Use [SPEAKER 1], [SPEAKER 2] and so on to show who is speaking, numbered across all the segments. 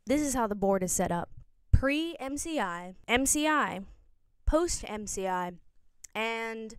[SPEAKER 1] This is how the board is set up. Pre-MCI, MCI, post-MCI, and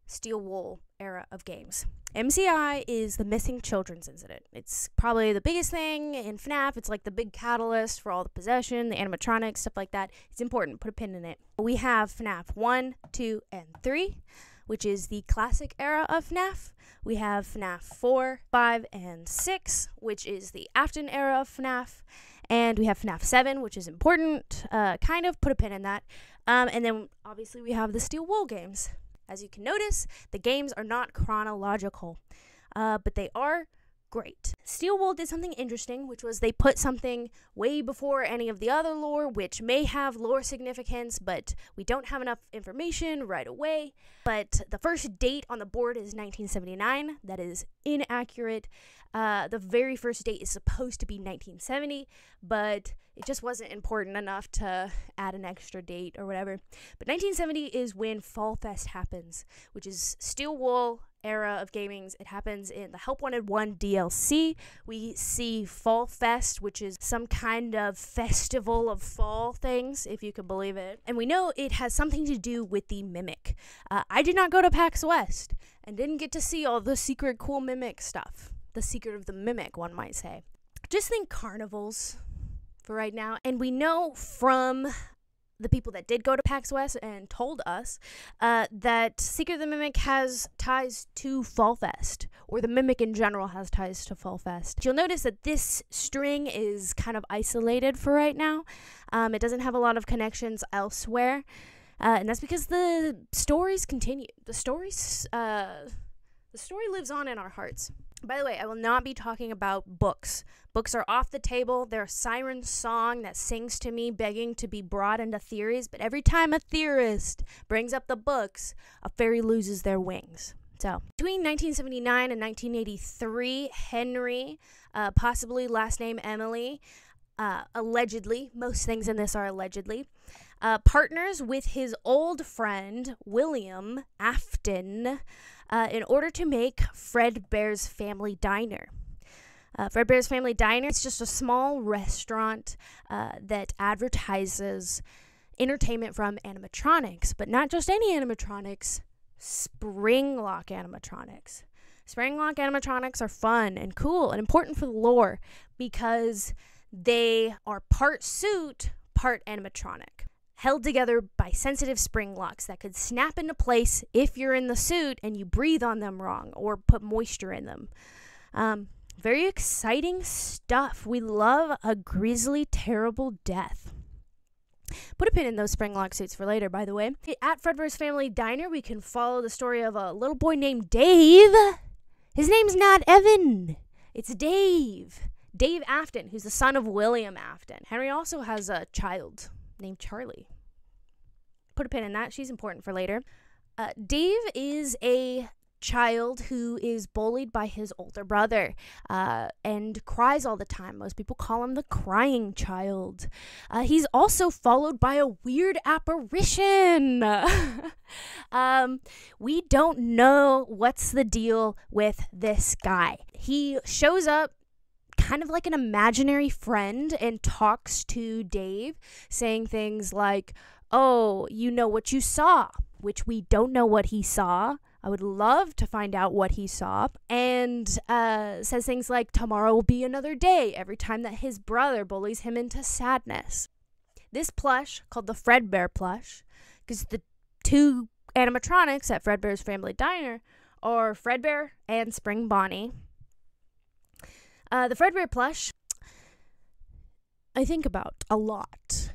[SPEAKER 1] Steel Wool era of games. MCI is the missing children's incident. It's probably the biggest thing in FNAF. It's like the big catalyst for all the possession, the animatronics, stuff like that. It's important. Put a pin in it. We have FNAF 1, 2, and 3, which is the classic era of FNAF. We have FNAF 4, 5, and 6, which is the Afton era of FNAF. And we have FNAF 7, which is important. Kind of. Put a pin in that. And then, obviously, we have the Steel Wool games. As you can notice, the games are not chronological, but they are great. Steel Wool did something interesting, which was they put something way before any of the other lore, which may have lore significance, but we don't have enough information right away. But the first date on the board is 1979. That is inaccurate. The very first date is supposed to be 1970, but it just wasn't important enough to add an extra date or whatever. But 1970 is when Fall Fest happens, which is Steel Wool era of gaming. It happens in the Help Wanted 1 DLC. We see Fall Fest, which is some kind of festival of fall things, if you can believe it. And we know it has something to do with the Mimic. I did not go to PAX West and didn't get to see all the secret cool Mimic stuff. The secret of the Mimic, one might say. Just think carnivals for right now. And we know from the people that did go to PAX West and told us that Secret of the Mimic has ties to Fall Fest, or the Mimic in general has ties to Fall Fest. You'll notice that this string is kind of isolated for right now. It doesn't have a lot of connections elsewhere, and that's because the stories continue. The story lives on in our hearts. By the way, I will not be talking about books. Books are off the table. They're a siren song that sings to me, begging to be brought into theories. But every time a theorist brings up the books, a fairy loses their wings. So, between 1979 and 1983, Henry, possibly last name Emily, allegedly, most things in this are allegedly, partners with his old friend, William Afton, in order to make Fredbear's Family Diner. Fredbear's Family Diner, it's just a small restaurant that advertises entertainment from animatronics, but not just any animatronics, Springlock animatronics. Springlock animatronics are fun and cool and important for the lore because they are part suit, part animatronic, held together by sensitive spring locks that could snap into place if you're in the suit and you breathe on them wrong or put moisture in them. Very exciting stuff. We love a grisly, terrible death. Put a pin in those spring lock suits for later, by the way. At Fredbear's Family Diner, we can follow the story of a little boy named Dave. His name's not Evan. It's Dave. Dave Afton, who's the son of William Afton. Henry also has a child named Charlie. Put a pin in that. She's important for later. Dave is a child who is bullied by his older brother and cries all the time. Most people call him the crying child. He's also followed by a weird apparition. We don't know what's the deal with this guy. He shows up kind of like an imaginary friend and talks to Dave, saying things like, "Oh, you know what you saw," which we don't know what he saw. I would love to find out what he saw. And says things like, "Tomorrow will be another day," every time that his brother bullies him into sadness. This plush, called the Fredbear plush, because the two animatronics at Fredbear's Family Diner are Fredbear and Spring Bonnie. The Fredbear plush, I think about a lot.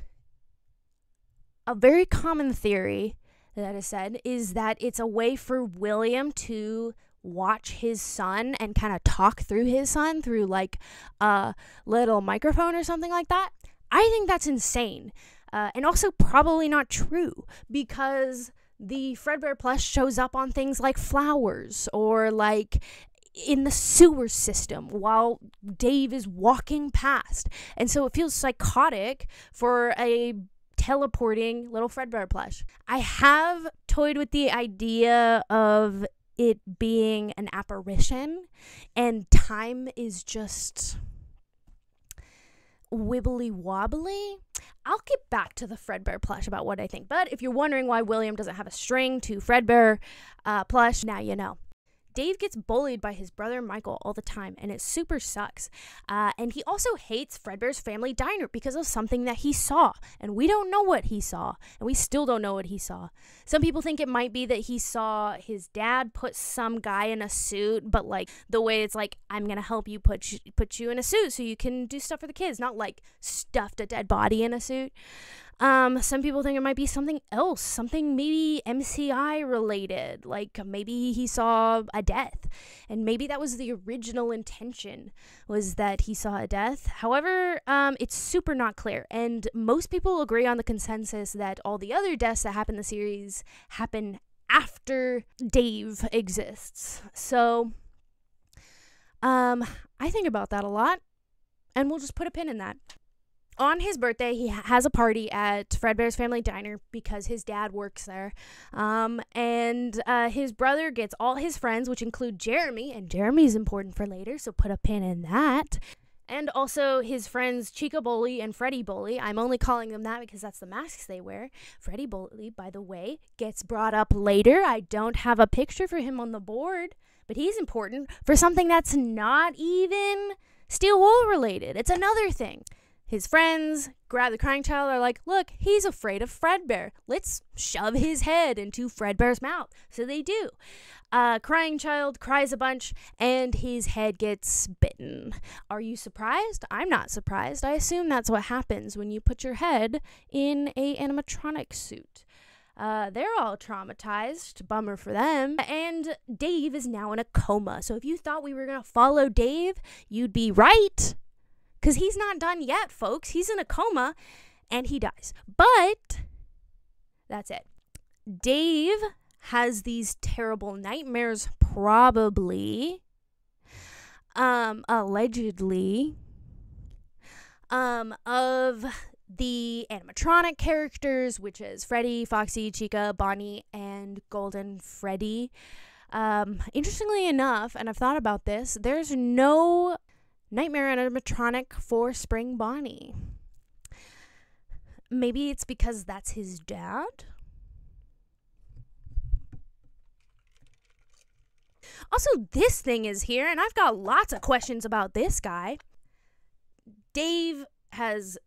[SPEAKER 1] A very common theory that is said is that it's a way for William to watch his son and kind of talk through his son through like a little microphone or something like that. I think that's insane. And also probably not true, because the Fredbear plush shows up on things like flowers or like in the sewer system while Dave is walking past. And so it feels psychotic for a teleporting little Fredbear plush. I have toyed with the idea of it being an apparition, and time is just wibbly wobbly. I'll get back to the Fredbear plush about what I think. But if you're wondering why William doesn't have a string to Fredbear plush, now you know. Dave gets bullied by his brother Michael all the time, and it super sucks. And he also hates Fredbear's family diner because of something that he saw. And we don't know what he saw, and we still don't know what he saw. Some people think it might be that he saw his dad put some guy in a suit, but like the way it's like, I'm gonna help you put you in a suit so you can do stuff for the kids, not like stuffed a dead body in a suit. Some people think it might be something else, something maybe MCI related, like maybe he saw a death, and maybe that was the original intention, was that he saw a death. However, it's super not clear, and most people agree on the consensus that all the other deaths that happen in the series happen after Dave exists. So, I think about that a lot, and we'll just put a pin in that. On his birthday, he has a party at Fredbear's family diner because his dad works there. And his brother gets all his friends, which include Jeremy, and Jeremy's important for later, so put a pin in that. And also his friends Chica Bully and Freddy Bully. I'm only calling them that because that's the masks they wear. Freddy Bully, by the way, gets brought up later. I don't have a picture for him on the board, but he's important for something that's not even Steel Wool related. It's another thing. His friends grab the crying child, are like, look, he's afraid of Fredbear. Let's shove his head into Fredbear's mouth. So they do. Crying child cries a bunch, and his head gets bitten. Are you surprised? I'm not surprised. I assume that's what happens when you put your head in a animatronic suit. They're all traumatized. Bummer for them. And Dave is now in a coma. So if you thought we were going to follow Dave, you'd be right. Because he's not done yet, folks. He's in a coma, and he dies. But that's it. Dave has these terrible nightmares, probably, allegedly, of the animatronic characters, which is Freddy, Foxy, Chica, Bonnie, and Golden Freddy. Interestingly enough, and I've thought about this, there's no nightmare animatronic for Spring Bonnie. Maybe it's because that's his dad? Also, this thing is here, and I've got lots of questions about this guy. Dave has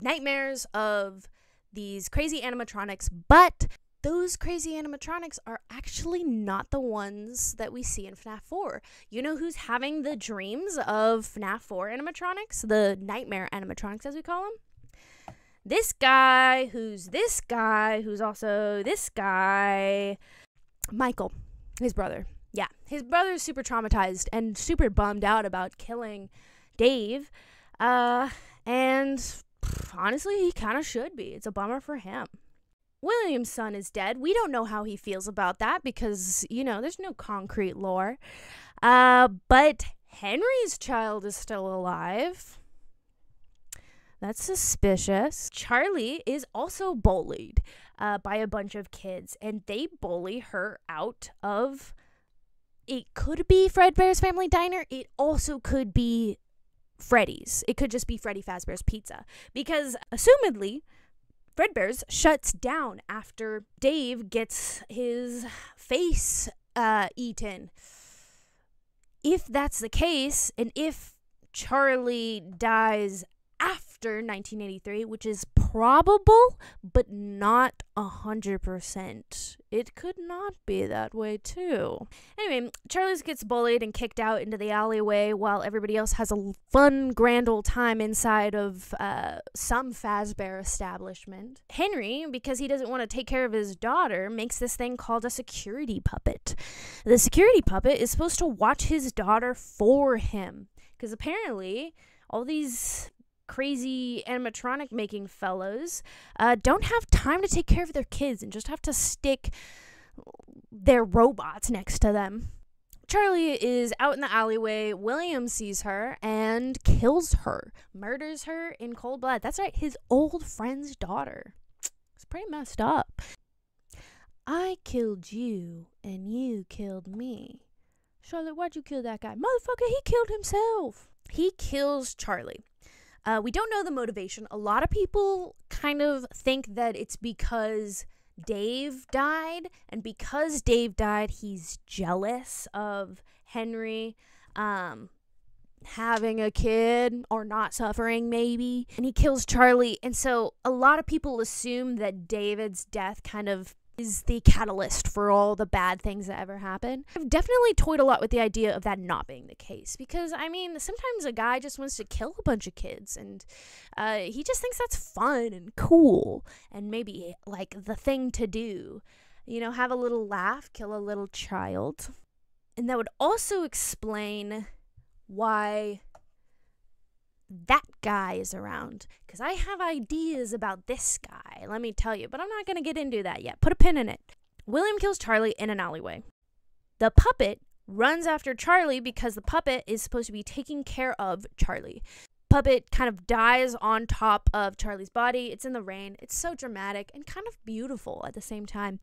[SPEAKER 1] nightmares of these crazy animatronics, but those crazy animatronics are actually not the ones that we see in FNAF 4. You know who's having the dreams of FNAF 4 animatronics? The nightmare animatronics, as we call them. This guy, who's also this guy. Michael, his brother. Yeah, his brother's super traumatized and super bummed out about killing Dave. And honestly, he kind of should be. It's a bummer for him. William's son is dead. We don't know how he feels about that because, you know, there's no concrete lore. But Henry's child is still alive. That's suspicious. Charlie is also bullied by a bunch of kids, and they bully her out of... It could be Fredbear's Family Diner. It also could be Freddy's. It could just be Freddy Fazbear's Pizza. Because, assumedly, Fredbear's shuts down after Dave gets his face eaten. If that's the case, and if Charlie dies after 1983, which is probable, but not 100%. It could not be that way, too. Anyway, Charlie gets bullied and kicked out into the alleyway while everybody else has a fun, grand old time inside of some Fazbear establishment. Henry, because he doesn't want to take care of his daughter, makes this thing called a security puppet. The security puppet is supposed to watch his daughter for him, because apparently all these crazy animatronic making fellows don't have time to take care of their kids and just have to stick their robots next to them. Charlie is out in the alleyway. William sees her and kills her, murders her in cold blood. That's right, his old friend's daughter. It's pretty messed up. I killed you and you killed me. Charlotte, why'd you kill that guy? Motherfucker, he killed himself. He kills Charlie. We don't know the motivation. A lot of people kind of think that it's because Dave died, and because Dave died, he's jealous of Henry having a kid or not suffering, maybe, and he kills Charlie. And so a lot of people assume that David's death kind of is the catalyst for all the bad things that ever happened. I've definitely toyed a lot with the idea of that not being the case, because I mean, sometimes a guy just wants to kill a bunch of kids, and he just thinks that's fun and cool and maybe like the thing to do, you know, have a little laugh, kill a little child. And that would also explain why that guy is around, because I have ideas about this guy, let me tell you, but I'm not going to get into that yet. Put a pin in it. William kills Charlie in an alleyway. The puppet runs after Charlie because the puppet is supposed to be taking care of Charlie. Puppet kind of dies on top of Charlie's body. It's in the rain. It's so dramatic and kind of beautiful at the same time.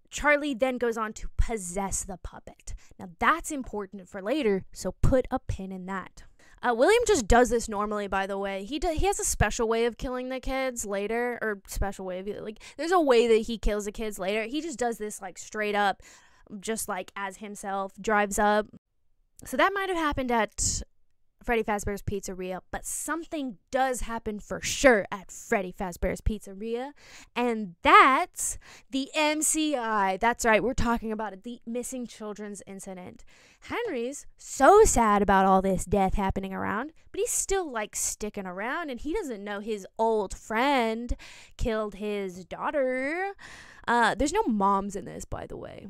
[SPEAKER 1] Charlie then goes on to possess the puppet. Now that's important for later, so put a pin in that. William just does this normally, by the way. He has a special way of killing the kids later, or special way of, like, there's a way that he kills the kids later. He just does this, like, straight up, just, like, as himself, drives up. So that might have happened at Freddy Fazbear's Pizzeria, but something does happen for sure at Freddy Fazbear's Pizzeria, and that's the MCI. That's right, we're talking about it, the missing children's incident. Henry's so sad about all this death happening around, but he's still like sticking around, and he doesn't know his old friend killed his daughter. There's no moms in this, by the way.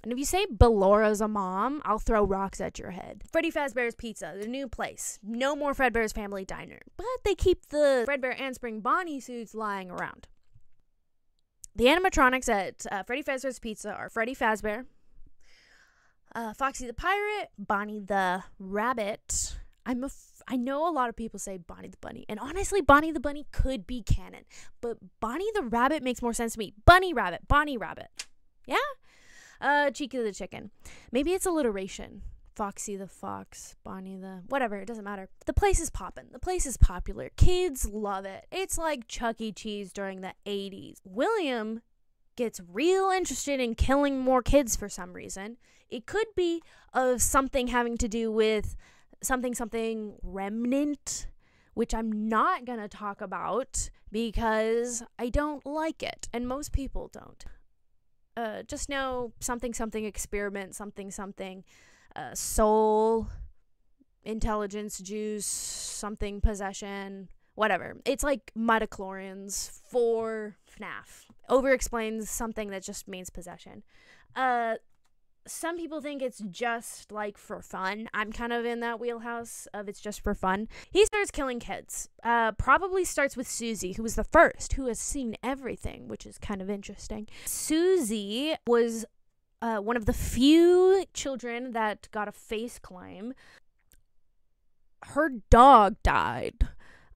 [SPEAKER 1] And if you say Bellora's a mom, I'll throw rocks at your head. Freddy Fazbear's Pizza, the new place. No more Fredbear's Family Diner. But they keep the Fredbear and Spring Bonnie suits lying around. The animatronics at Freddy Fazbear's Pizza are Freddy Fazbear, Foxy the Pirate, Bonnie the Rabbit. I know a lot of people say Bonnie the Bunny, and honestly, Bonnie the Bunny could be canon, but Bonnie the Rabbit makes more sense to me. Bunny Rabbit, Bonnie Rabbit. Yeah? Chica the Chicken. Maybe it's alliteration. Foxy the Fox, Bonnie the... whatever, it doesn't matter. The place is poppin'. The place is popular. Kids love it. It's like Chuck E. Cheese during the 80s. William gets real interested in killing more kids for some reason. It could be of something having to do with something remnant, which I'm not gonna talk about because I don't like it, and most people don't. Just know something experiment, something soul, intelligence juice, something possession, whatever. It's like midichlorians for FNAF. Over-explains something that just means possession. Some people think it's just like for fun. I'm kind of in that wheelhouse of it's just for fun. He starts killing kids. Probably starts with Susie, who was the first, who has seen everything, which is kind of interesting. Susie was one of the few children that got a face climb. Her dog died.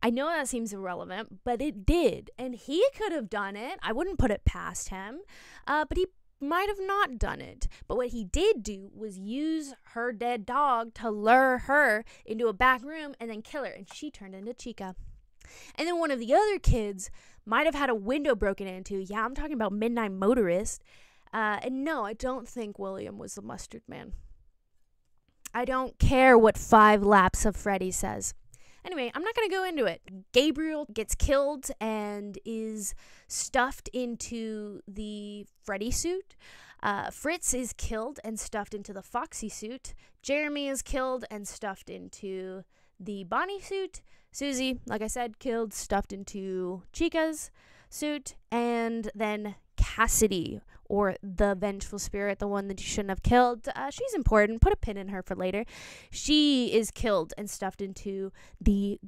[SPEAKER 1] I know that seems irrelevant, but it did. And he could have done it. I wouldn't put it past him. But he might have not done it, but what he did do was use her dead dog to lure her into a back room and then kill her, and she turned into Chica. And then one of the other kids might have had a window broken into. Yeah, I'm talking about Midnight Motorist. And no, I don't think William was the mustard man. I don't care what 5 laps of Freddy says. Anyway, I'm not going to go into it. Gabriel gets killed and is stuffed into the Freddy suit. Fritz is killed and stuffed into the Foxy suit. Jeremy is killed and stuffed into the Bonnie suit. Susie, like I said, killed, stuffed into Chica's suit. And then Cassidy, or the vengeful spirit, the one that you shouldn't have killed. She's important. Put a pin in her for later. She is killed and stuffed into the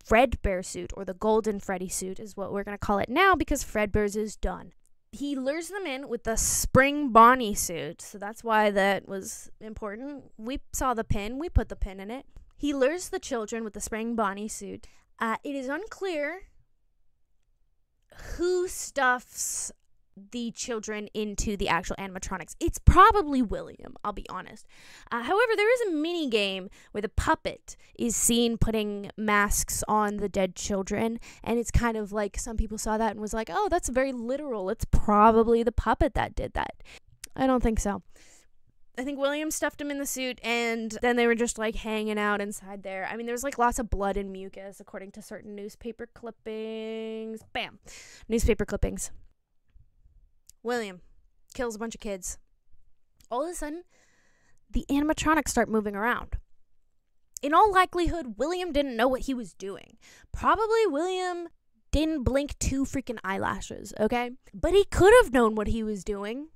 [SPEAKER 1] Fredbear suit, or the Golden Freddy suit is what we're going to call it now, because Fredbear's is done. He lures them in with the Spring Bonnie suit, so that's why that was important. We saw the pin. We put the pin in it. He lures the children with the Spring Bonnie suit. It is unclear who stuffs the children into the actual animatronics. It's probably William, I'll be honest. However, there is a mini game where the puppet is seen putting masks on the dead children, and it's kind of like some people saw that and was like, oh, that's very literal. It's probably the puppet that did that. I don't think so. I think William stuffed him in the suit, and then they were just like hanging out inside there. I mean, there was like lots of blood and mucus, according to certain newspaper clippings. Bam. Newspaper clippings. William kills a bunch of kids. All of a sudden, the animatronics start moving around. In all likelihood, William didn't know what he was doing. Probably William didn't blink 2 freaking eyelashes, okay? But he could have known what he was doing.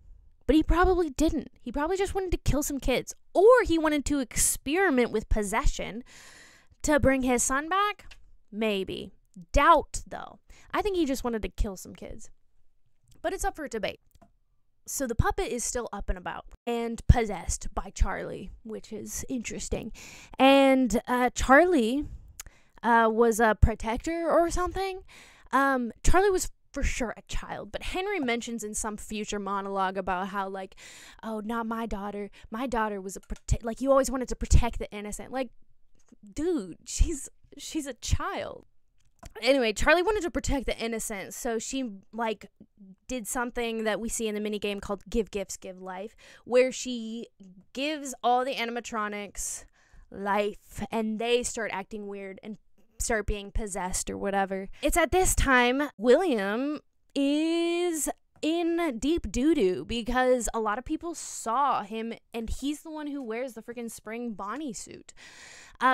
[SPEAKER 1] But he probably didn't. He probably just wanted to kill some kids. Or he wanted to experiment with possession to bring his son back? Maybe. Doubt, though. I think he just wanted to kill some kids. But it's up for debate. So the puppet is still up and about and possessed by Charlie, which is interesting. And Charlie was a protector or something. Charlie was for sure a child, but Henry mentions in some future monologue about how, like, oh, not my daughter. My daughter was like, you always wanted to protect the innocent. Like, dude, she's a child. Anyway, Charlie wanted to protect the innocent, so she, like, did something that we see in the minigame called Give Gifts, Give Life, where she gives all the animatronics life, and they start acting weird and start being possessed or whatever. It's at this time William is in deep doo-doo because a lot of people saw him, and he's the one who wears the freaking spring Bonnie suit.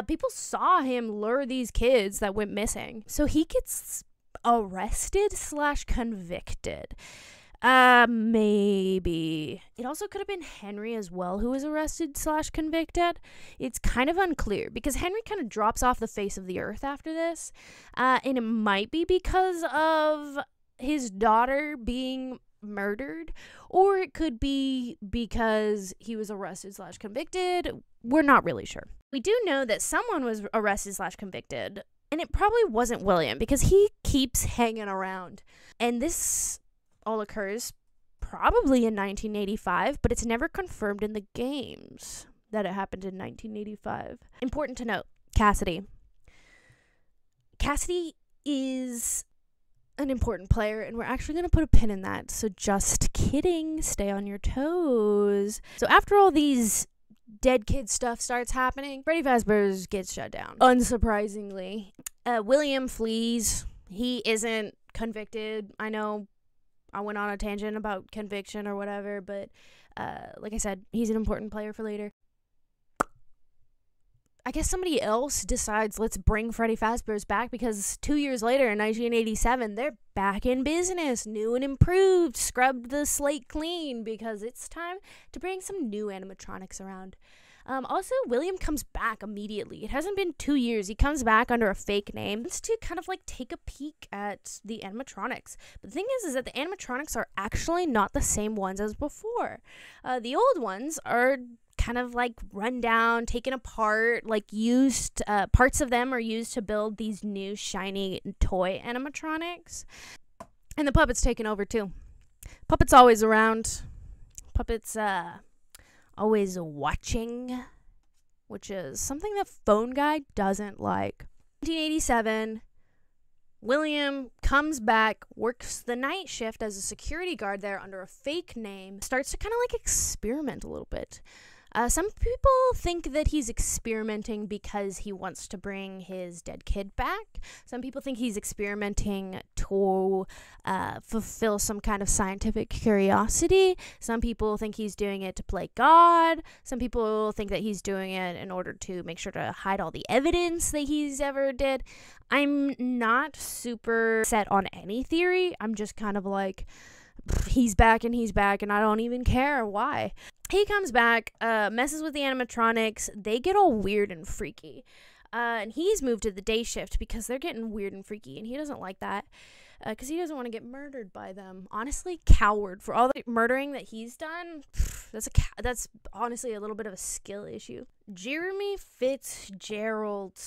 [SPEAKER 1] People saw him lure these kids that went missing. So he gets arrested/convicted. Maybe. It also could have been Henry as well who was arrested/convicted. It's kind of unclear because Henry kind of drops off the face of the earth after this. And it might be because of his daughter being murdered, or it could be because he was arrested/convicted. We're not really sure. We do know that someone was arrested/convicted, and it probably wasn't William because he keeps hanging around. And this all occurs probably in 1985, but it's never confirmed in the games that it happened in 1985. Important to note, Cassidy. Cassidy is an important player, and we're actually going to put a pin in that, so just kidding, stay on your toes. So after all these dead kid stuff starts happening, Freddy Fazbear's gets shut down, unsurprisingly. William flees. He isn't convicted. I know I went on a tangent about conviction or whatever, but like I said, he's an important player for later. I guess somebody else decides, let's bring Freddy Fazbear's back, because 2 years later in 1987, they're back in business, new and improved, scrubbed the slate clean, because it's time to bring some new animatronics around. Also, William comes back immediately. It hasn't been 2 years. He comes back under a fake name just to kind of like take a peek at the animatronics. But the thing is that the animatronics are actually not the same ones as before. The old ones are kind of like run down, taken apart, like used, parts of them are used to build these new shiny toy animatronics. And the puppet's taken over too. Puppet's always around. Puppet's, always watching, which is something that Phone Guy doesn't like. 1987, William comes back, works the night shift as a security guard there under a fake name, starts to kind of like experiment a little bit. Some people think that he's experimenting because he wants to bring his dead kid back. Some people think he's experimenting to fulfill some kind of scientific curiosity. Some people think he's doing it to play God. Some people think that he's doing it in order to make sure to hide all the evidence that he's ever did. I'm not super set on any theory. I'm just kind of like, he's back and I don't even care why. He comes back, messes with the animatronics. They get all weird and freaky. And he's moved to the day shift because they're getting weird and freaky, and he doesn't like that because he doesn't want to get murdered by them. Honestly, coward. For all the murdering that he's done, that's honestly a little bit of a skill issue. Jeremy Fitzgerald,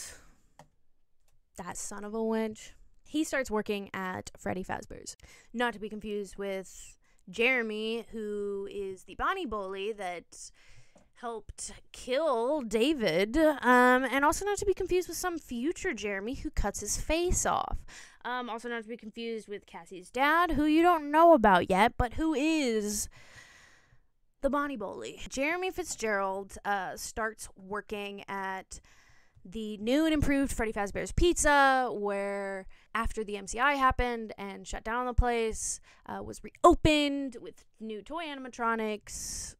[SPEAKER 1] that son of a wench. He starts working at Freddy Fazbear's. Not to be confused with Jeremy, who is the Bonnie bully that helped kill David, and also not to be confused with some future Jeremy who cuts his face off. Also not to be confused with Cassie's dad, who you don't know about yet, but who is the Bonnie bully. Jeremy Fitzgerald starts working at the new and improved Freddy Fazbear's Pizza, where after the MCI happened and shut down the place, was reopened with new toy animatronics.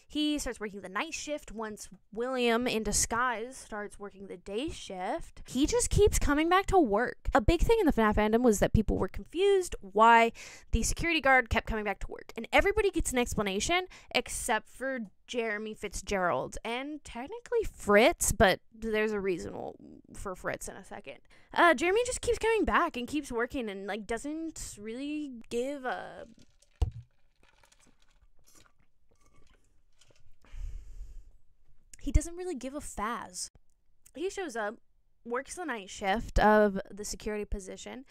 [SPEAKER 1] He starts working the night shift once William, in disguise, starts working the day shift. He just keeps coming back to work. A big thing in the FNAF fandom was that people were confused why the security guard kept coming back to work. And everybody gets an explanation except for Jeremy Fitzgerald and technically Fritz, but there's a reason for Fritz in a second. Jeremy just keeps coming back and keeps working and like doesn't really give a... He doesn't really give a fazz. He shows up, works the night shift of the security position.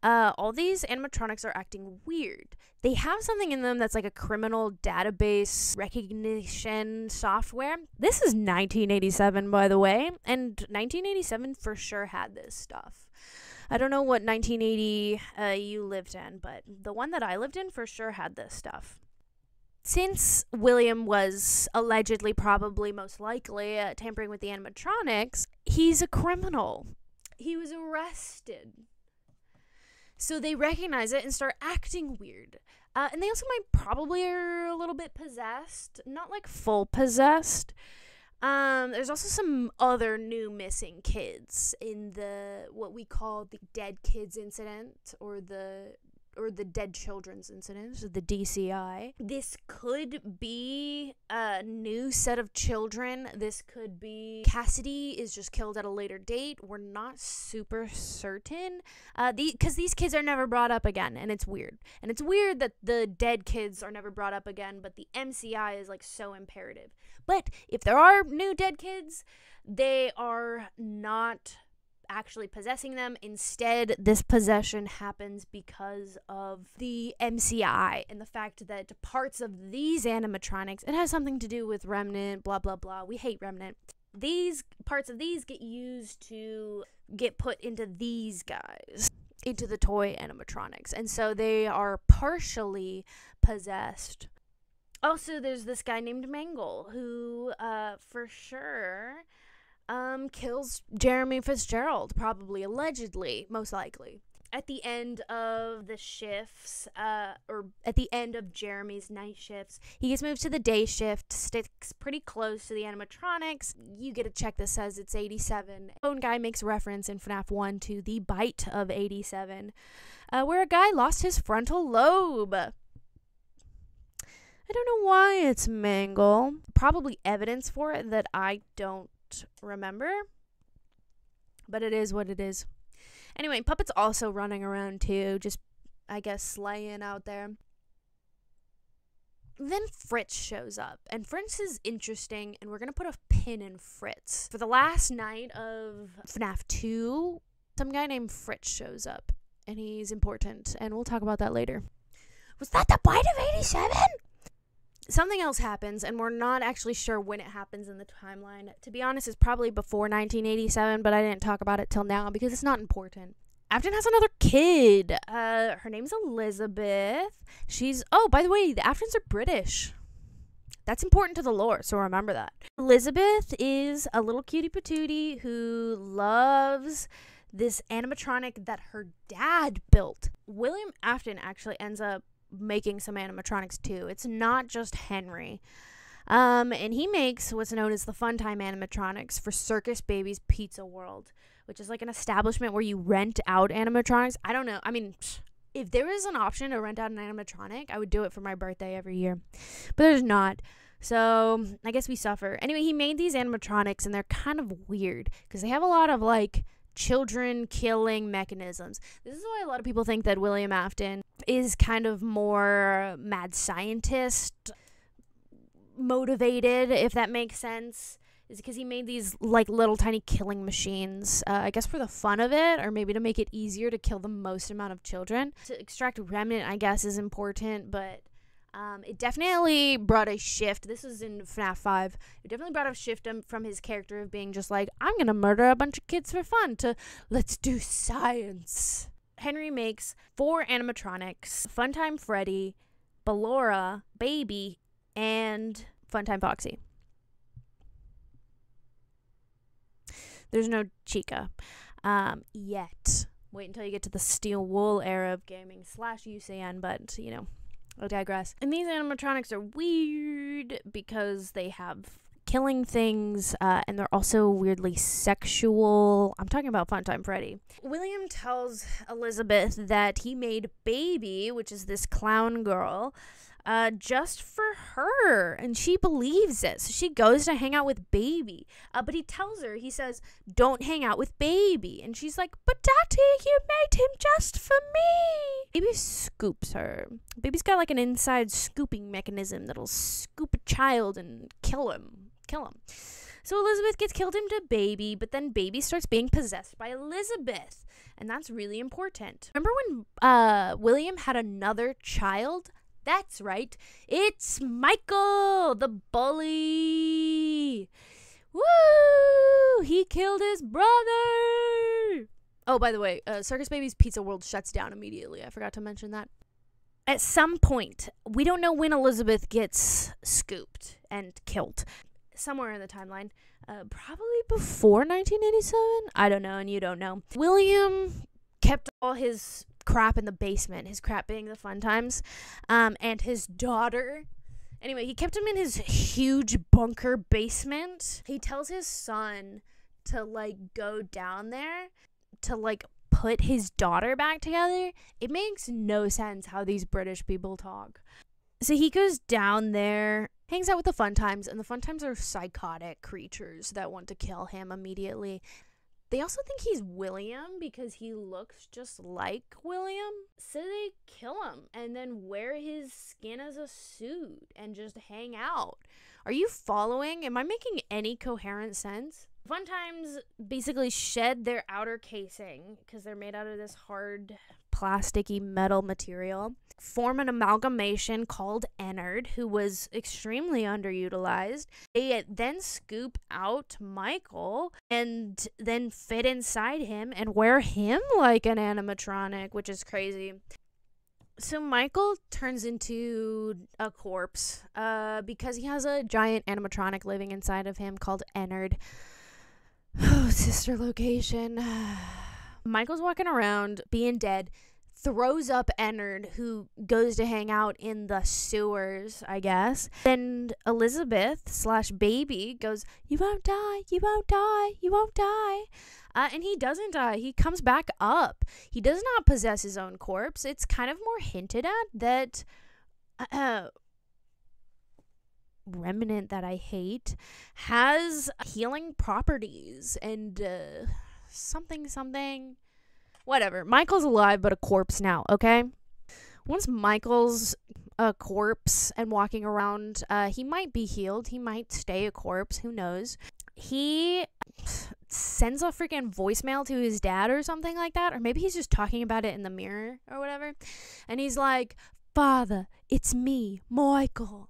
[SPEAKER 1] All these animatronics are acting weird. They have something in them that's like a criminal database recognition software. This is 1987, by the way, and 1987 for sure had this stuff. I don't know what 1980 you lived in, but the one that I lived in for sure had this stuff. Since William was allegedly, probably, most likely, tampering with the animatronics, he's a criminal. He was arrested. So they recognize it and start acting weird. And they also might probably are a little bit possessed. Not like full possessed. There's also some other new missing kids in the, what we call the dead kids incident, or the dead children's incident, the DCI. This could be a new set of children. This could be Cassidy is just killed at a later date. We're not super certain. Because these kids are never brought up again, and it's weird. And it's weird that the dead kids are never brought up again, but the MCI is like so imperative. But if there are new dead kids, they are not actually possessing them. Instead, this possession happens because of the MCI and the fact that parts of these animatronics, it has something to do with Remnant, blah blah blah. We hate Remnant. These parts of these get used to get put into these guys, into the toy animatronics, and so they are partially possessed. Also, there's this guy named Mangle who for sure kills Jeremy Fitzgerald, probably, allegedly, most likely. At the end of the shifts, or at the end of Jeremy's night shifts, he gets moved to the day shift, sticks pretty close to the animatronics. You get a check that says it's 87. Phone guy makes reference in FNAF 1 to the bite of 87, where a guy lost his frontal lobe. I don't know why it's Mangle. Probably evidence for it that I don't remember, but it is what it is. Anyway, Puppet's also running around too, just, I guess, slaying out there. Then Fritz shows up, and Fritz is interesting, and we're gonna put a pin in Fritz. For the last night of FNAF 2, some guy named Fritz shows up, and he's important, and we'll talk about that later. Was that the bite of 87? Something else happens, and we're not actually sure when it happens in the timeline. To be honest, it's probably before 1987, but I didn't talk about it till now because it's not important. Afton has another kid. Her name's Elizabeth. Oh, by the way, the Aftons are British. That's important to the lore, so remember that. Elizabeth is a little cutie patootie who loves this animatronic that her dad built. William Afton actually ends up making some animatronics too. It's not just Henry. And he makes what's known as the Funtime animatronics for Circus Baby's Pizza World, which is like an establishment where you rent out animatronics. I don't know. I mean, if there was an option to rent out an animatronic, I would do it for my birthday every year. But there's not. So I guess we suffer. Anyway, he made these animatronics, and they're kind of weird because they have a lot of like children killing mechanisms. This is why a lot of people think that William Afton is kind of more mad scientist motivated, if that makes sense. is because he made these like little tiny killing machines, I guess for the fun of it, or maybe to make it easier to kill the most amount of children. To extract remnant, I guess, is important, but it definitely brought a shift. This is in FNAF 5. It definitely brought a shift from his character of being just like, I'm gonna murder a bunch of kids for fun, to let's do science. Henry makes 4 animatronics: Funtime Freddy, Ballora, Baby, and Funtime Foxy. There's no Chica yet. Wait until you get to the Steel Wool era of gaming / UCN, but, you know, I digress. And these animatronics are weird because they have killing things, and they're also weirdly sexual. I'm talking about Funtime Freddy. William tells Elizabeth that he made Baby, which is this clown girl, just for her, and she believes it. So she goes to hang out with Baby, but he tells her, he says, don't hang out with Baby, and she's like, but Daddy, you made him just for me. Baby scoops her. Baby's got like an inside scooping mechanism that'll scoop a child and kill him. So Elizabeth gets killed into Baby, but then Baby starts being possessed by Elizabeth, and that's really important. Remember when William had another child? That's right. It's Michael, the bully. Woo! He killed his brother. Oh, by the way, Circus Baby's Pizza World shuts down immediately. I forgot to mention that. At some point, we don't know when Elizabeth gets scooped and killed. Somewhere in the timeline. Probably before 1987? I don't know, and you don't know. William kept all his crap in the basement, his crap being the fun times, and his daughter. Anyway, he kept him in his huge bunker basement. He tells his son to, like, go down there to, like, put his daughter back together. It makes no sense how these British people talk. So he goes down there, hangs out with the Fun Times, and the Fun Times are psychotic creatures that want to kill him immediately. They also think he's William because he looks just like William. So they kill him and then wear his skin as a suit and just hang out. Are you following? Am I making any coherent sense? Fun Times basically shed their outer casing because they're made out of this hard, plasticky metal material, form an amalgamation called Ennard, who was extremely underutilized. They then scoop out Michael and then fit inside him and wear him like an animatronic, which is crazy. So Michael turns into a corpse because he has a giant animatronic living inside of him called Ennard. Oh, sister location. Michael's walking around being dead, throws up Ennard, who goes to hang out in the sewers, I guess. Then Elizabeth / Baby goes, you won't die, you won't die, you won't die. And he doesn't die. He comes back up. He does not possess his own corpse. It's kind of more hinted at that remnant that I hate has healing properties and something. Whatever. Michael's alive but a corpse now, okay? Once Michael's a corpse and walking around, he might be healed. He might stay a corpse. Who knows? He sends a freaking voicemail to his dad or something like that. Or maybe he's just talking about it in the mirror or whatever. And he's like, Father, it's me, Michael.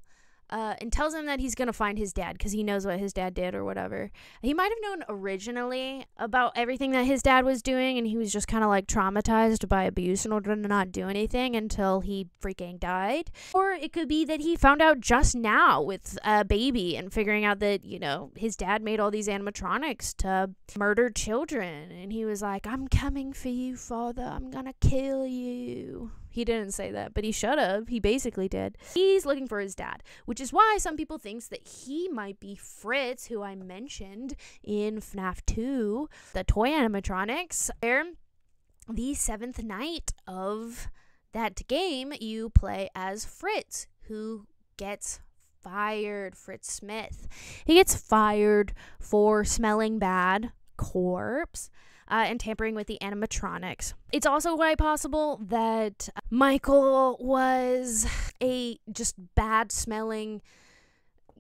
[SPEAKER 1] And tells him that he's going to find his dad because he knows what his dad did or whatever. He might have known originally about everything that his dad was doing, and he was just kind of like traumatized by abuse in order to not do anything until he freaking died. Or it could be that he found out just now with Baby and figuring out that, you know, his dad made all these animatronics to murder children. And he was like, I'm coming for you, Father. I'm going to kill you. He didn't say that, but he should have. He basically did. He's looking for his dad, which is why some people think that he might be Fritz, who I mentioned in FNAF 2, the toy animatronics. The 7th night of that game, you play as Fritz, who gets fired. Fritz Smith. He gets fired for smelling bad, corpse, and tampering with the animatronics. It's also quite possible that Michael was a just bad smelling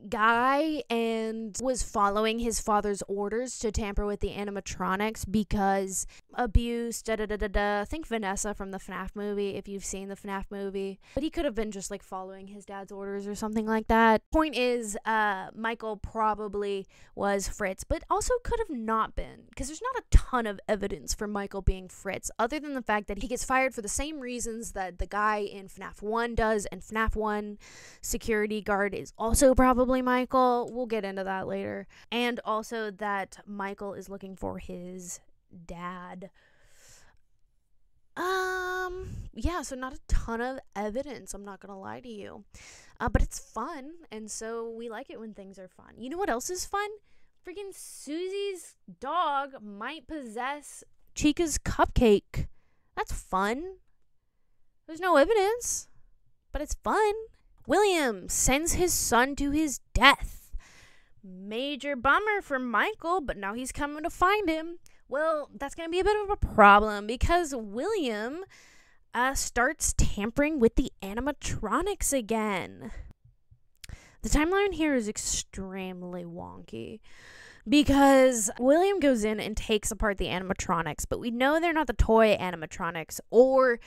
[SPEAKER 1] guy and was following his father's orders to tamper with the animatronics because abuse, I think Vanessa from the FNAF movie, if you've seen the FNAF movie. But he could have been just like following his dad's orders or something like that. Point is, Michael probably was Fritz, but also could have not been, because there's not a ton of evidence for Michael being Fritz, other than the fact that he gets fired for the same reasons that the guy in FNAF 1 does, and FNAF 1 security guard is also probably Michael. We'll get into that later. And also that Michael is looking for his dad. Yeah, so not a ton of evidence, I'm not gonna lie to you. But it's fun, and so we like it when things are fun. You know what else is fun? Freaking Susie's dog might possess Chica's cupcake. That's fun. There's no evidence, but it's fun. William sends his son to his death. Major bummer for Michael, but now he's coming to find him. Well, that's going to be a bit of a problem because William starts tampering with the animatronics again. The timeline here is extremely wonky because William goes in and takes apart the animatronics, but we know they're not the toy animatronics or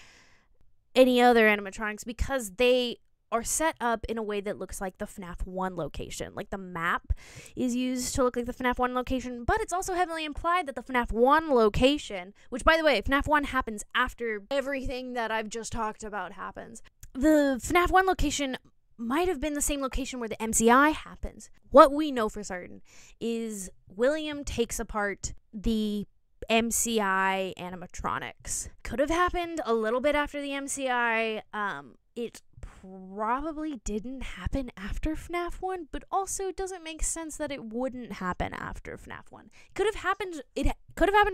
[SPEAKER 1] any other animatronics because they are set up in a way that looks like the FNAF 1 location. Like the map is used to look like the FNAF 1 location, but it's also heavily implied that the FNAF 1 location, which by the way, FNAF 1 happens after everything that I've just talked about happens. The FNAF 1 location might have been the same location where the MCI happens. What we know for certain is William takes apart the MCI animatronics. Could have happened a little bit after the MCI. It probably didn't happen after FNAF 1, but also it doesn't make sense that it wouldn't happen after FNAF 1. It could have happened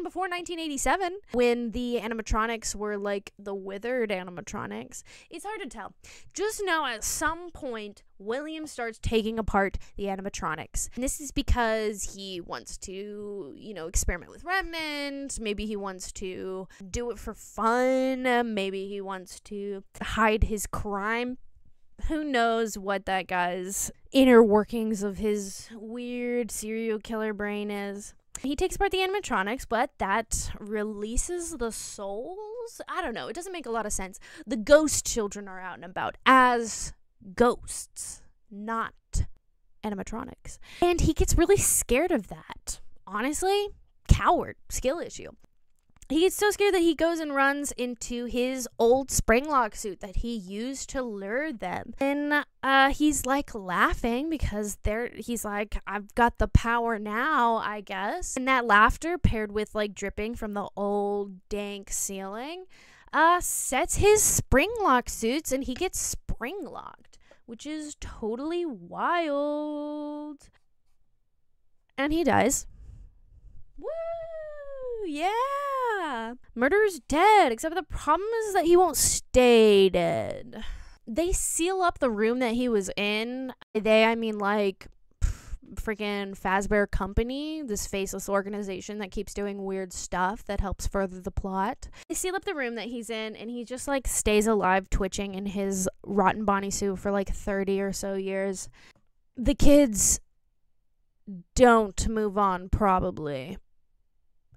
[SPEAKER 1] before 1987 when the animatronics were like the withered animatronics. It's hard to tell. Just know at some point William starts taking apart the animatronics. And this is because he wants to, experiment with Remnant. Maybe he wants to do it for fun. Maybe he wants to hide his crime. Who knows what that guy's inner workings of his weird serial killer brain is. He takes apart the animatronics, but that releases the souls? I don't know. It doesn't make a lot of sense. The ghost children are out and about as ghosts, not animatronics. And he gets really scared of that. Honestly, coward, skill issue. He gets so scared that he goes and runs into his old springlock suit that he used to lure them. And he's like laughing because he's like, I've got the power now, I guess. And that laughter paired with like dripping from the old dank ceiling sets his springlock suits and he gets spring locked, which is totally wild. And he dies. Woo! Yeah! Murderer's dead, except the problem is that he won't stay dead. They seal up the room that he was in. I mean like freaking Fazbear Company, this faceless organization that keeps doing weird stuff that helps further the plot. They seal up the room that he's in and he just like stays alive twitching in his rotten Bonnie suit for like 30 or so years. The kids don't move on probably.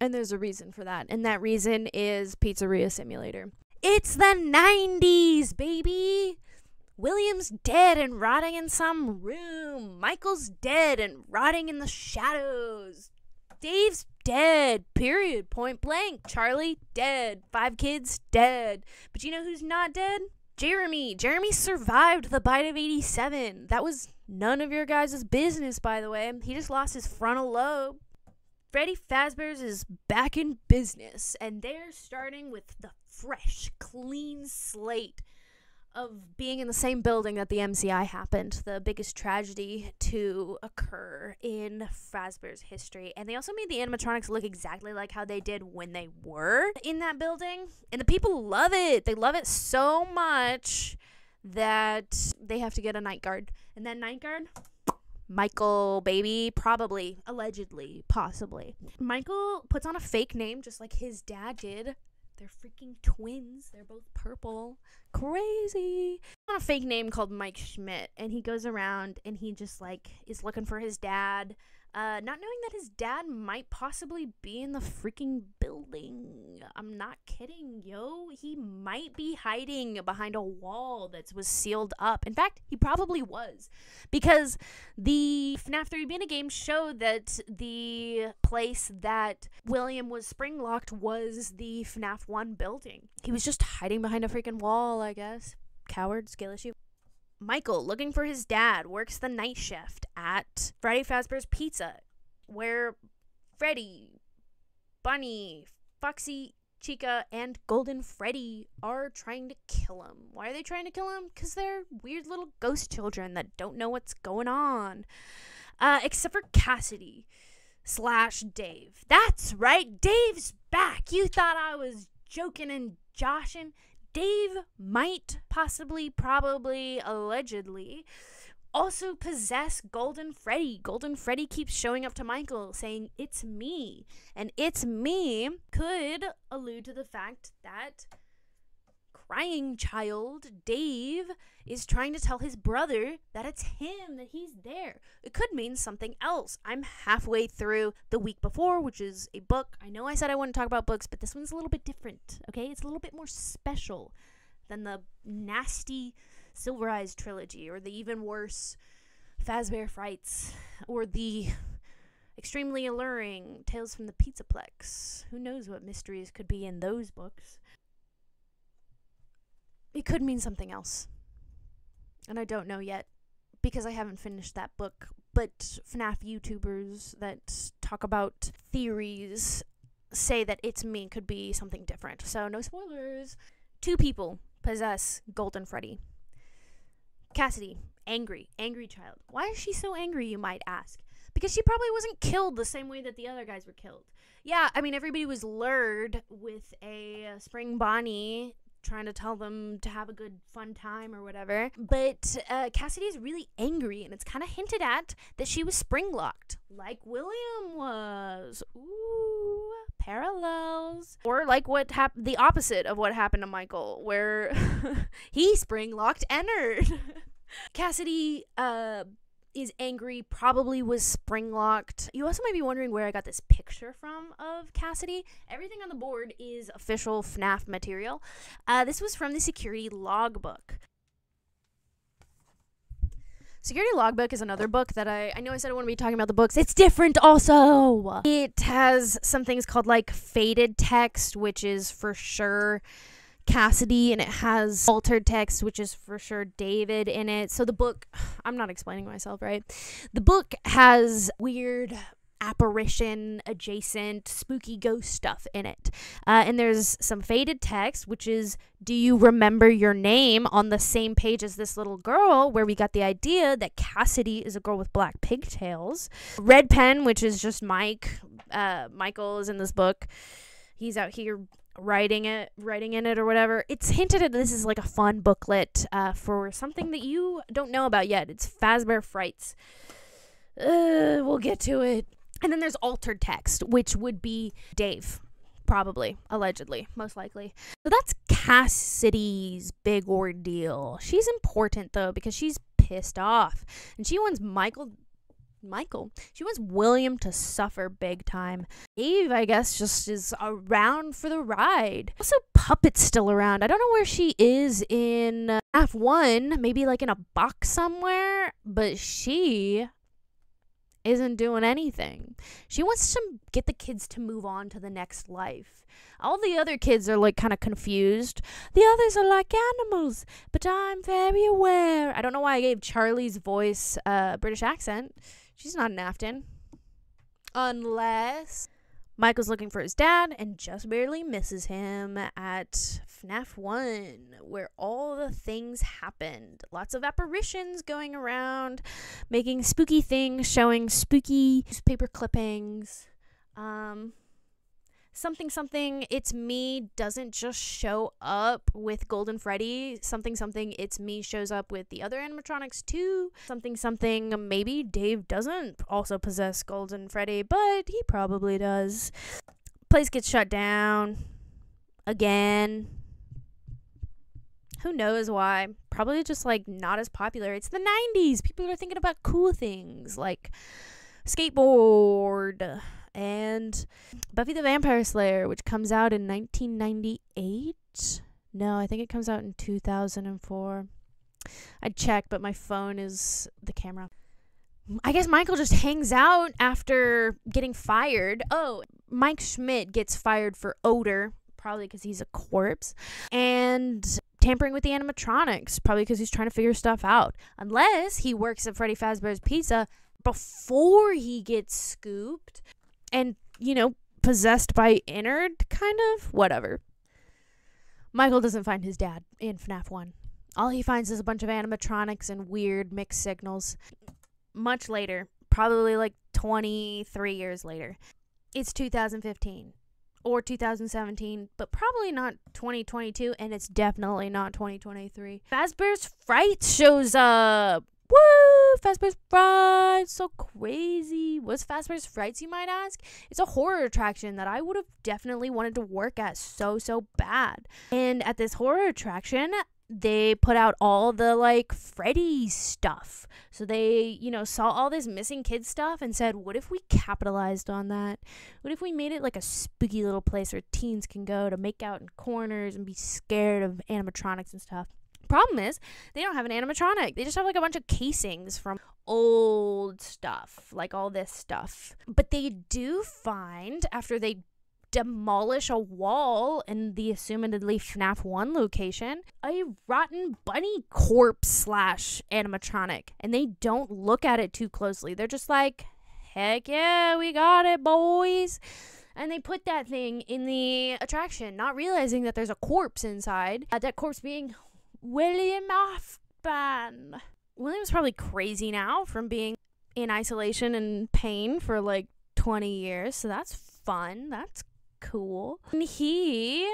[SPEAKER 1] And there's a reason for that. And that reason is Pizzeria Simulator. It's the 90s, baby! William's dead and rotting in some room. Michael's dead and rotting in the shadows. Dave's dead, period, point blank. Charlie, dead. 5 kids, dead. But you know who's not dead? Jeremy. Jeremy survived the bite of 87. That was none of your guys' business, by the way. He just lost his frontal lobe. Freddy Fazbear's is back in business, and they're starting with the fresh, clean slate of being in the same building that the MCI happened, the biggest tragedy to occur in Fazbear's history. And they also made the animatronics look exactly like how they did when they were in that building, and the people love it. They love it so much that they have to get a night guard, and that night guard, Michael, baby, probably, allegedly, possibly. Michael puts on a fake name just like his dad did They're freaking twins. They're both purple. Crazy. On a fake name called Mike Schmidt, and he goes around and he just like is looking for his dad, not knowing that his dad might possibly be in the freaking building. I'm not kidding, yo. He might be hiding behind a wall that was sealed up. In fact, he probably was, because the FNAF 3 beta game showed that the place that William was spring locked was the FNAF 1 building. He was just hiding behind a freaking wall, I guess. Coward, scale issue. Michael, looking for his dad, works the night shift at Freddy Fazbear's Pizza, where Freddy, Bunny, Foxy, Chica, and Golden Freddy are trying to kill him. Why are they trying to kill him? Because they're weird little ghost children that don't know what's going on. Except for Cassidy / Dave. That's right, Dave's back. You thought I was joking and joshing. Dave might, possibly, probably, allegedly also possess Golden Freddy. Golden Freddy keeps showing up to Michael saying, "It's me." And "it's me" could allude to the fact that crying child Dave is trying to tell his brother that it's him, that he's there. It could mean something else. I'm halfway through The Week Before, which is a book. I know I said I wouldn't talk about books, but this one's a little bit different, okay? It's a little bit more special than the nasty Silver Eyes trilogy, or the even worse Fazbear Frights, or the extremely alluring Tales from the Pizzaplex. Who knows what mysteries could be in those books? It could mean something else. And I don't know yet, because I haven't finished that book. But FNAF YouTubers that talk about theories say that "it's me" could be something different. So no spoilers. 2 people possess Golden Freddy. Cassidy, angry child. Why is she so angry, you might ask? Because she probably wasn't killed the same way that the other guys were killed. Yeah, I mean, everybody was lured with a spring Bonnie trying to tell them to have a good fun time or whatever, but Cassidy is really angry, and it's kind of hinted at that she was spring locked like William was. Ooh, parallels. Or like what happened, the opposite of what happened to Michael, where he spring locked Ennard. Cassidy is angry, probably was spring locked. You also might be wondering where I got this picture from of Cassidy. Everything on the board is official FNAF material. This was from the security logbook. Security logbook is another book that I know I said I wouldn't be talking about the books. It's different also. It has some things called like faded text, which is for sure Cassidy, and it has altered text, which is for sure David in it. So the book, I'm not explaining myself, right? The book has weird apparition adjacent spooky ghost stuff in it, and there's some faded text, which is "Do you remember your name?" on the same page as this little girl, where we got the idea that Cassidy is a girl with black pigtails. Red pen, which is just Mike. Michael is in this book. He's out here writing in it or whatever. It's hinted at this is like a fun booklet for something that you don't know about yet. It's Fazbear Frights. We'll get to it. And then there's altered text, which would be Dave, probably, allegedly, most likely. So that's Cassidy's big ordeal. She's important though, because she's pissed off, and she wants she wants William to suffer big time. Eve, I guess, just is around for the ride. Also, Puppet's still around. I don't know where she is in FNAF 1, maybe like in a box somewhere, but she isn't doing anything. She wants to get the kids to move on to the next life. All the other kids are like kind of confused. The others are like animals, but I'm very aware. I don't know why I gave Charlie's voice a British accent. She's not an Afton. Unless Michael's looking for his dad and just barely misses him at FNAF 1, where all the things happened. Lots of apparitions going around, making spooky things, showing spooky newspaper clippings. Something It's Me doesn't just show up with Golden Freddy. Something It's Me shows up with the other animatronics too. Something maybe Dave doesn't also possess Golden Freddy, but he probably does. Place gets shut down. again. Who knows why? Probably just like not as popular. It's the 90s. People are thinking about cool things like skateboard and Buffy the Vampire Slayer, which comes out in 1998. No, I think it comes out in 2004. I checked, but my phone is the camera. I guess Michael just hangs out after getting fired. Oh, Mike Schmidt gets fired for odor, probably because he's a corpse, and tampering with the animatronics, probably because he's trying to figure stuff out. Unless he works at Freddy Fazbear's Pizza before he gets scooped and, possessed by Innard, kind of. Whatever. Michael doesn't find his dad in FNAF 1. All he finds is a bunch of animatronics and weird mixed signals. Much later, probably like 23 years later, it's 2015 or 2017, but probably not 2022, and it's definitely not 2023. Fazbear's Fright shows up. Woo! Fazbear's Fright, so crazy. What's Fazbear's Frights, you might ask? It's a horror attraction that I would have definitely wanted to work at so bad. And at this horror attraction, they put out all the Freddy stuff. So they, saw all this missing kid stuff and said, what if we capitalized on that? What if we made it like a spooky little place where teens can go to make out in corners and be scared of animatronics and stuff? Problem is, they don't have an animatronic. They just have a bunch of casings from old stuff, like all this stuff. But they do find, after they demolish a wall in the assumedly FNAF 1 location, a rotten bunny corpse / animatronic, and they don't look at it too closely. They're just like, heck yeah, we got it, boys. And they put that thing in the attraction, not realizing that there's a corpse inside. That corpse being William Afton. William's probably crazy now from being in isolation and pain for 20 years, so that's fun. That's cool. And he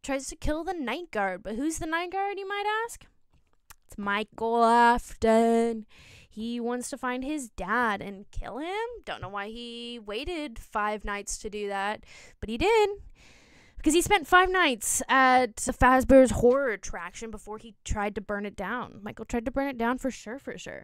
[SPEAKER 1] tries to kill the night guard, but who's the night guard, you might ask? It's Michael Afton. He wants to find his dad and kill him. Don't know why he waited 5 nights to do that, but he did. Because he spent 5 nights at the Fazbear's horror attraction before he tried to burn it down. Michael tried to burn it down for sure.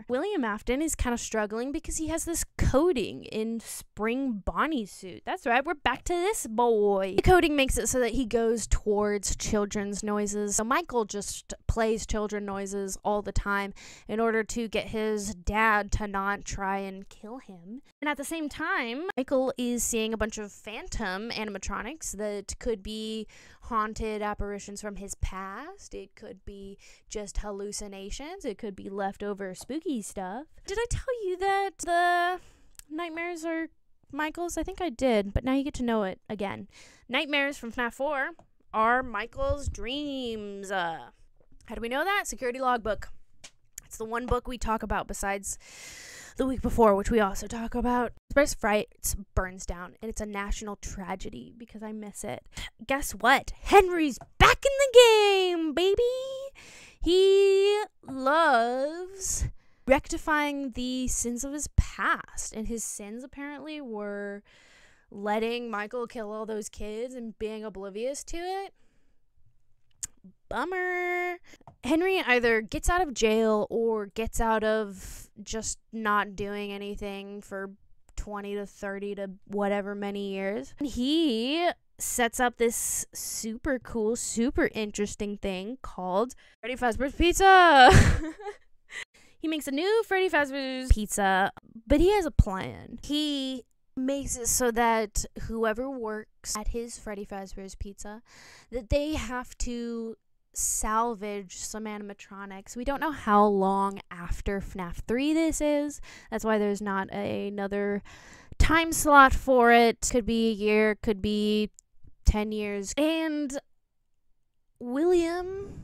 [SPEAKER 1] William Afton is kind of struggling because he has this coating in Spring Bonnie suit. That's right, we're back to this boy. The coating makes it so that he goes towards children's noises. So Michael just plays children noises all the time in order to get his dad to not try and kill him. And at the same time, Michael is seeing a bunch of phantom animatronics that could be haunted apparitions from his past. It could be just hallucinations. It could be leftover spooky stuff. Did I tell you that the nightmares are Michael's? I think I did, but now you get to know it again. Nightmares from FNAF 4 are Michael's dreams. How do we know that? Security logbook. It's the one book we talk about besides the week before, which we also talk about. Fazbear's Fright burns down, and it's a national tragedy because I miss it. Guess what? Henry's back in the game, baby! He loves rectifying the sins of his past, and his sins apparently were letting Michael kill all those kids and being oblivious to it. Bummer. Henry either gets out of jail or gets out of just not doing anything for 20 to 30 to whatever many years. And he sets up this super cool, super interesting thing called Freddy Fazbear's Pizza. He makes a new Freddy Fazbear's Pizza, but he has a plan. He makes it so that whoever works at his Freddy Fazbear's Pizza, that they have to salvage some animatronics. We don't know how long after FNAF 3 this is. That's why there's not another time slot for it. Could be a year, could be 10 years. And William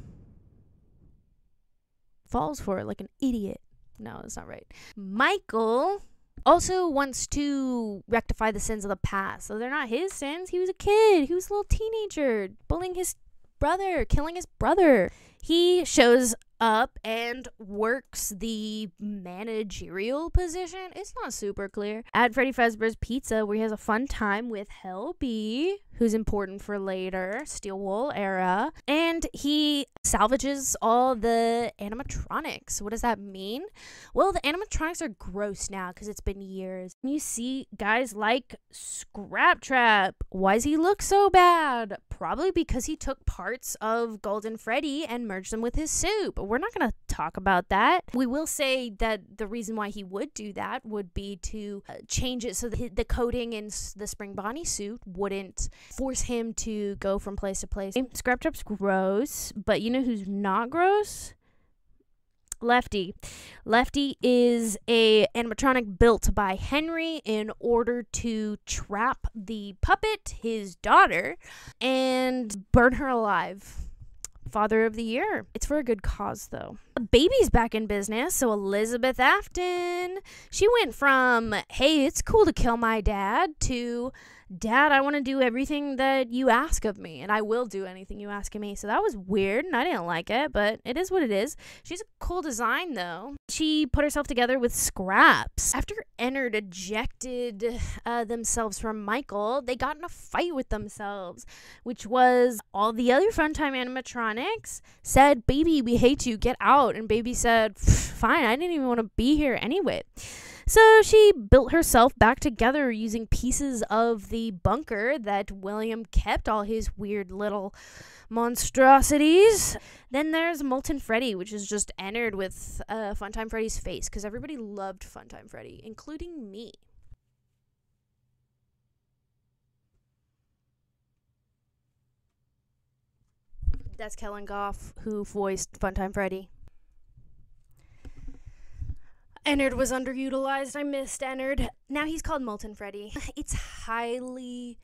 [SPEAKER 1] falls for it like an idiot. No, that's not right. Michael also wants to rectify the sins of the past. So they're not his sins. He was a kid. He was a little teenager bullying his brother, killing his brother. He shows up and works the managerial position. It's not super clear. At Freddy Fazbear's Pizza, where he has a fun time with Helby, who's important for later, Steel Wool era, and he salvages all the animatronics. What does that mean? Well, the animatronics are gross now because it's been years. You see guys like Scraptrap. Why does he look so bad? Probably because he took parts of Golden Freddy and merged them with his suit. But we're not going to talk about that. We will say that the reason why he would do that would be to change it so that the coating in the Spring Bonnie suit wouldn't force him to go from place to place. Scraptrap's gross, but you know who's not gross? Lefty. Lefty is a animatronic built by Henry in order to trap the puppet, his daughter, and burn her alive. Father of the Year. It's for a good cause, though. Baby's back in business, so Elizabeth Afton, she went from, hey, it's cool to kill my dad, to, Dad, I want to do everything that you ask of me, and I will do anything you ask of me. So that was weird, and I didn't like it, but it is what it is. She's a cool design, though. She put herself together with Scraps. After Ennard ejected themselves from Michael, they got in a fight with themselves, which was all the other Funtime animatronics said, baby, we hate you, get out. And baby said, fine, I didn't even want to be here anyway. So she built herself back together using pieces of the bunker that William kept all his weird little monstrosities. Then there's Molten Freddy, which is just Ennard with Funtime Freddy's face, because everybody loved Funtime Freddy, including me. That's Kellen Goff, who voiced Funtime Freddy. Ennard was underutilized. I missed Ennard. Now he's called Molten Freddy. It's highly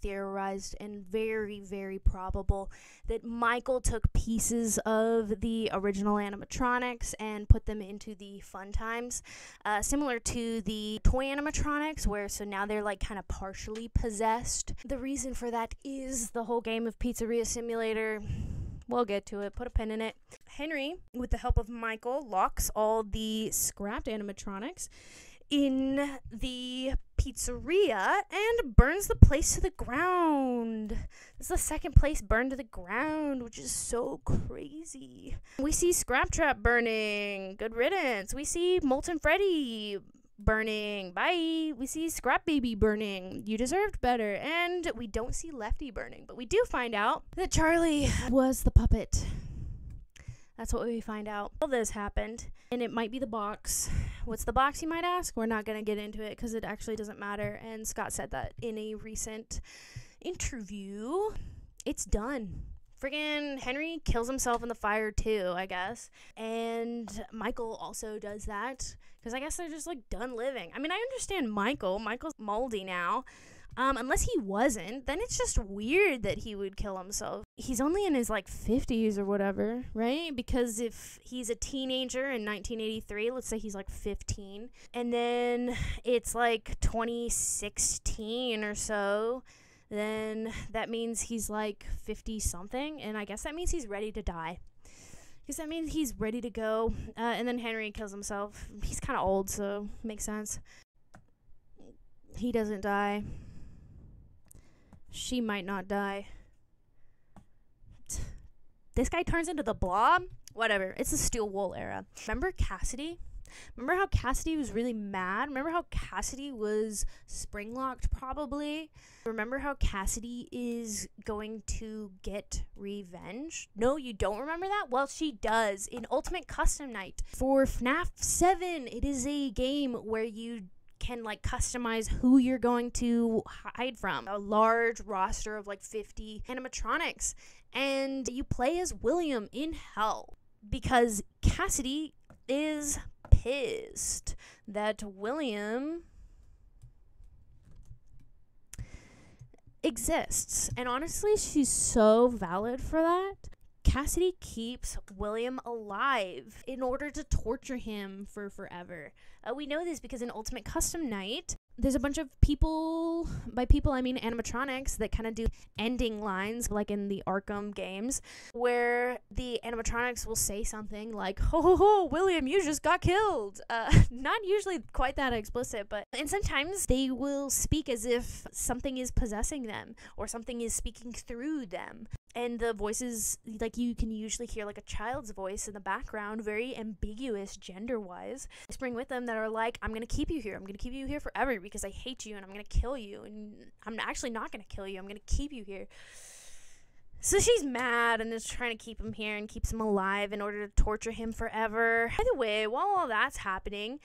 [SPEAKER 1] theorized and very, very probable that Michael took pieces of the original animatronics and put them into the Funtimes, similar to the toy animatronics, where so now they're like kind of partially possessed. The reason for that is the whole game of Pizzeria Simulator. We'll get to it. Put a pin in it. Henry, with the help of Michael, locks all the scrapped animatronics in the pizzeria and burns the place to the ground. This is the second place burned to the ground, which is so crazy. We see Scraptrap burning. Good riddance. We see Molten Freddy burning. Bye. We see Scrap Baby burning. You deserved better. And we don't see Lefty burning, but we do find out that Charlie was the puppet. That's what we find out. All this happened, and it might be the box. What's the box, you might ask? We're not going to get into it because it actually doesn't matter, and Scott said that in a recent interview. It's done. Friggin' Henry kills himself in the fire too, I guess. And Michael also does that because I guess they're just like done living. I mean, I understand Michael. Michael's moldy now. Unless he wasn't, then it's just weird that he would kill himself. He's only in his like 50s or whatever, right? Because if he's a teenager in 1983, let's say he's like 15, and then it's like 2016 or so, then that means he's like 50 something, and I guess that means he's ready to die. Because that means he's ready to go. And then Henry kills himself. He's kind of old, so makes sense. He doesn't die. She might not die. This guy turns into the Blob? Whatever. It's the Steel Wool era. Remember Cassidy? Remember how Cassidy was really mad? Remember how Cassidy was spring-locked, probably? Remember how Cassidy is going to get revenge? No, you don't remember that? Well, she does. In Ultimate Custom Night for FNAF 7, it is a game where you can like customize who you're going to hide from. A large roster of like 50 animatronics. And you play as William in hell because Cassidy is pissed that William exists. And honestly, she's so valid for that. Cassidy keeps William alive in order to torture him for forever. We know this because in Ultimate Custom Night, there's a bunch of people, by people I mean animatronics, that kind of do ending lines like in the Arkham games, where the animatronics will say something like, ho ho ho, William, you just got killed. Not usually quite that explicit, and sometimes they will speak as if something is possessing them or something is speaking through them. And the voices, like, you can usually hear like a child's voice in the background, very ambiguous gender-wise, whispering with them that are like, I'm gonna keep you here. I'm gonna keep you here forever because I hate you and I'm gonna kill you. And I'm actually not gonna kill you. I'm gonna keep you here. So she's mad and is trying to keep him here and keeps him alive in order to torture him forever. By the way, while all that's happening,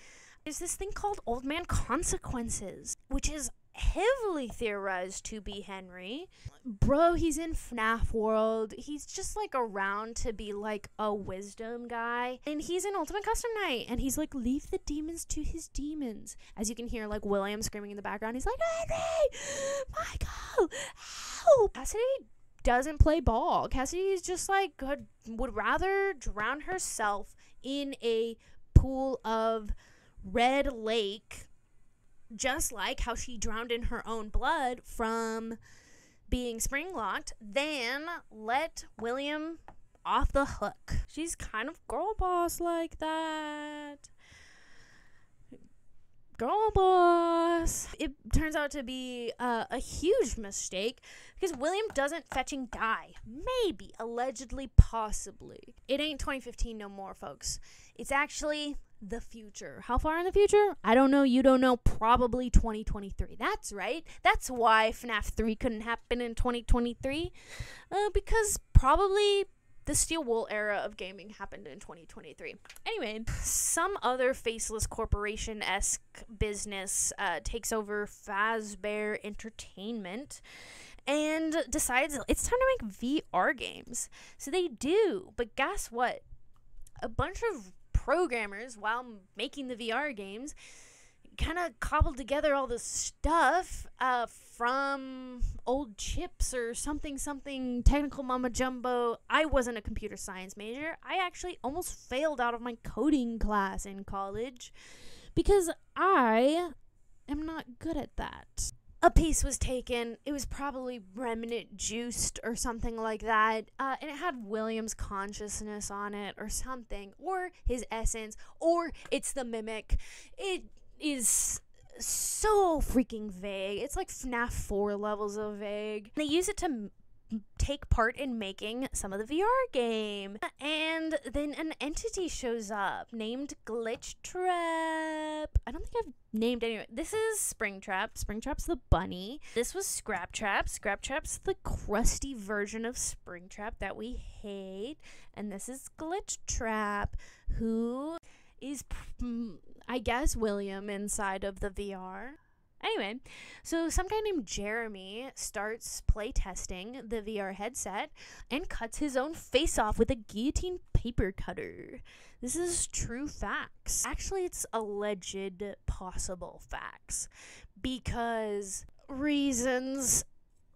[SPEAKER 1] there's this thing called Old Man Consequences, which is heavily theorized to be Henry. Bro, he's in FNAF world. He's just like around to be like a wisdom guy. And he's in Ultimate Custom Night. And he's like, leave the demons to his demons. As you can hear, like, William screaming in the background. He's like, Henry! Michael! Help! Cassidy doesn't play ball. Cassidy is just like, would rather drown herself in a pool of red lake, just like how she drowned in her own blood from being spring locked, than let William off the hook. She's kind of girl boss like that. Girl boss. It turns out to be a huge mistake because William doesn't fetching die. Maybe, allegedly, possibly. It ain't 2015 no more, folks. It's actually the future. How far in the future? I don't know. You don't know. Probably 2023. That's right. That's why FNAF 3 couldn't happen in 2023. Because probably the Steel Wool era of gaming happened in 2023. Anyway, some other faceless corporation-esque business takes over Fazbear Entertainment and decides it's time to make VR games. So they do. But guess what? A bunch of programmers, while making the VR games, kind of cobbled together all this stuff from old chips or something technical mama jumbo. I wasn't a computer science major. I actually almost failed out of my coding class in college because I am not good at that. A piece was taken. It was probably remnant juiced or something like that. And it had William's consciousness on it or something. Or his essence. Or it's the mimic. It is so freaking vague. It's like FNAF 4 levels of vague. They use it to take part in making some of the VR game. And then an entity shows up named Glitch Trap. I don't think I've named anyway. This is Springtrap. Springtrap's the bunny. This was Scrap Trap. Scrap Trap's the crusty version of Springtrap that we hate. And this is Glitch Trap, who is, I guess, William inside of the VR. Anyway, so some guy named Jeremy starts playtesting the VR headset and cuts his own face off with a guillotine paper cutter. This is true facts. Actually, it's alleged possible facts because reasons,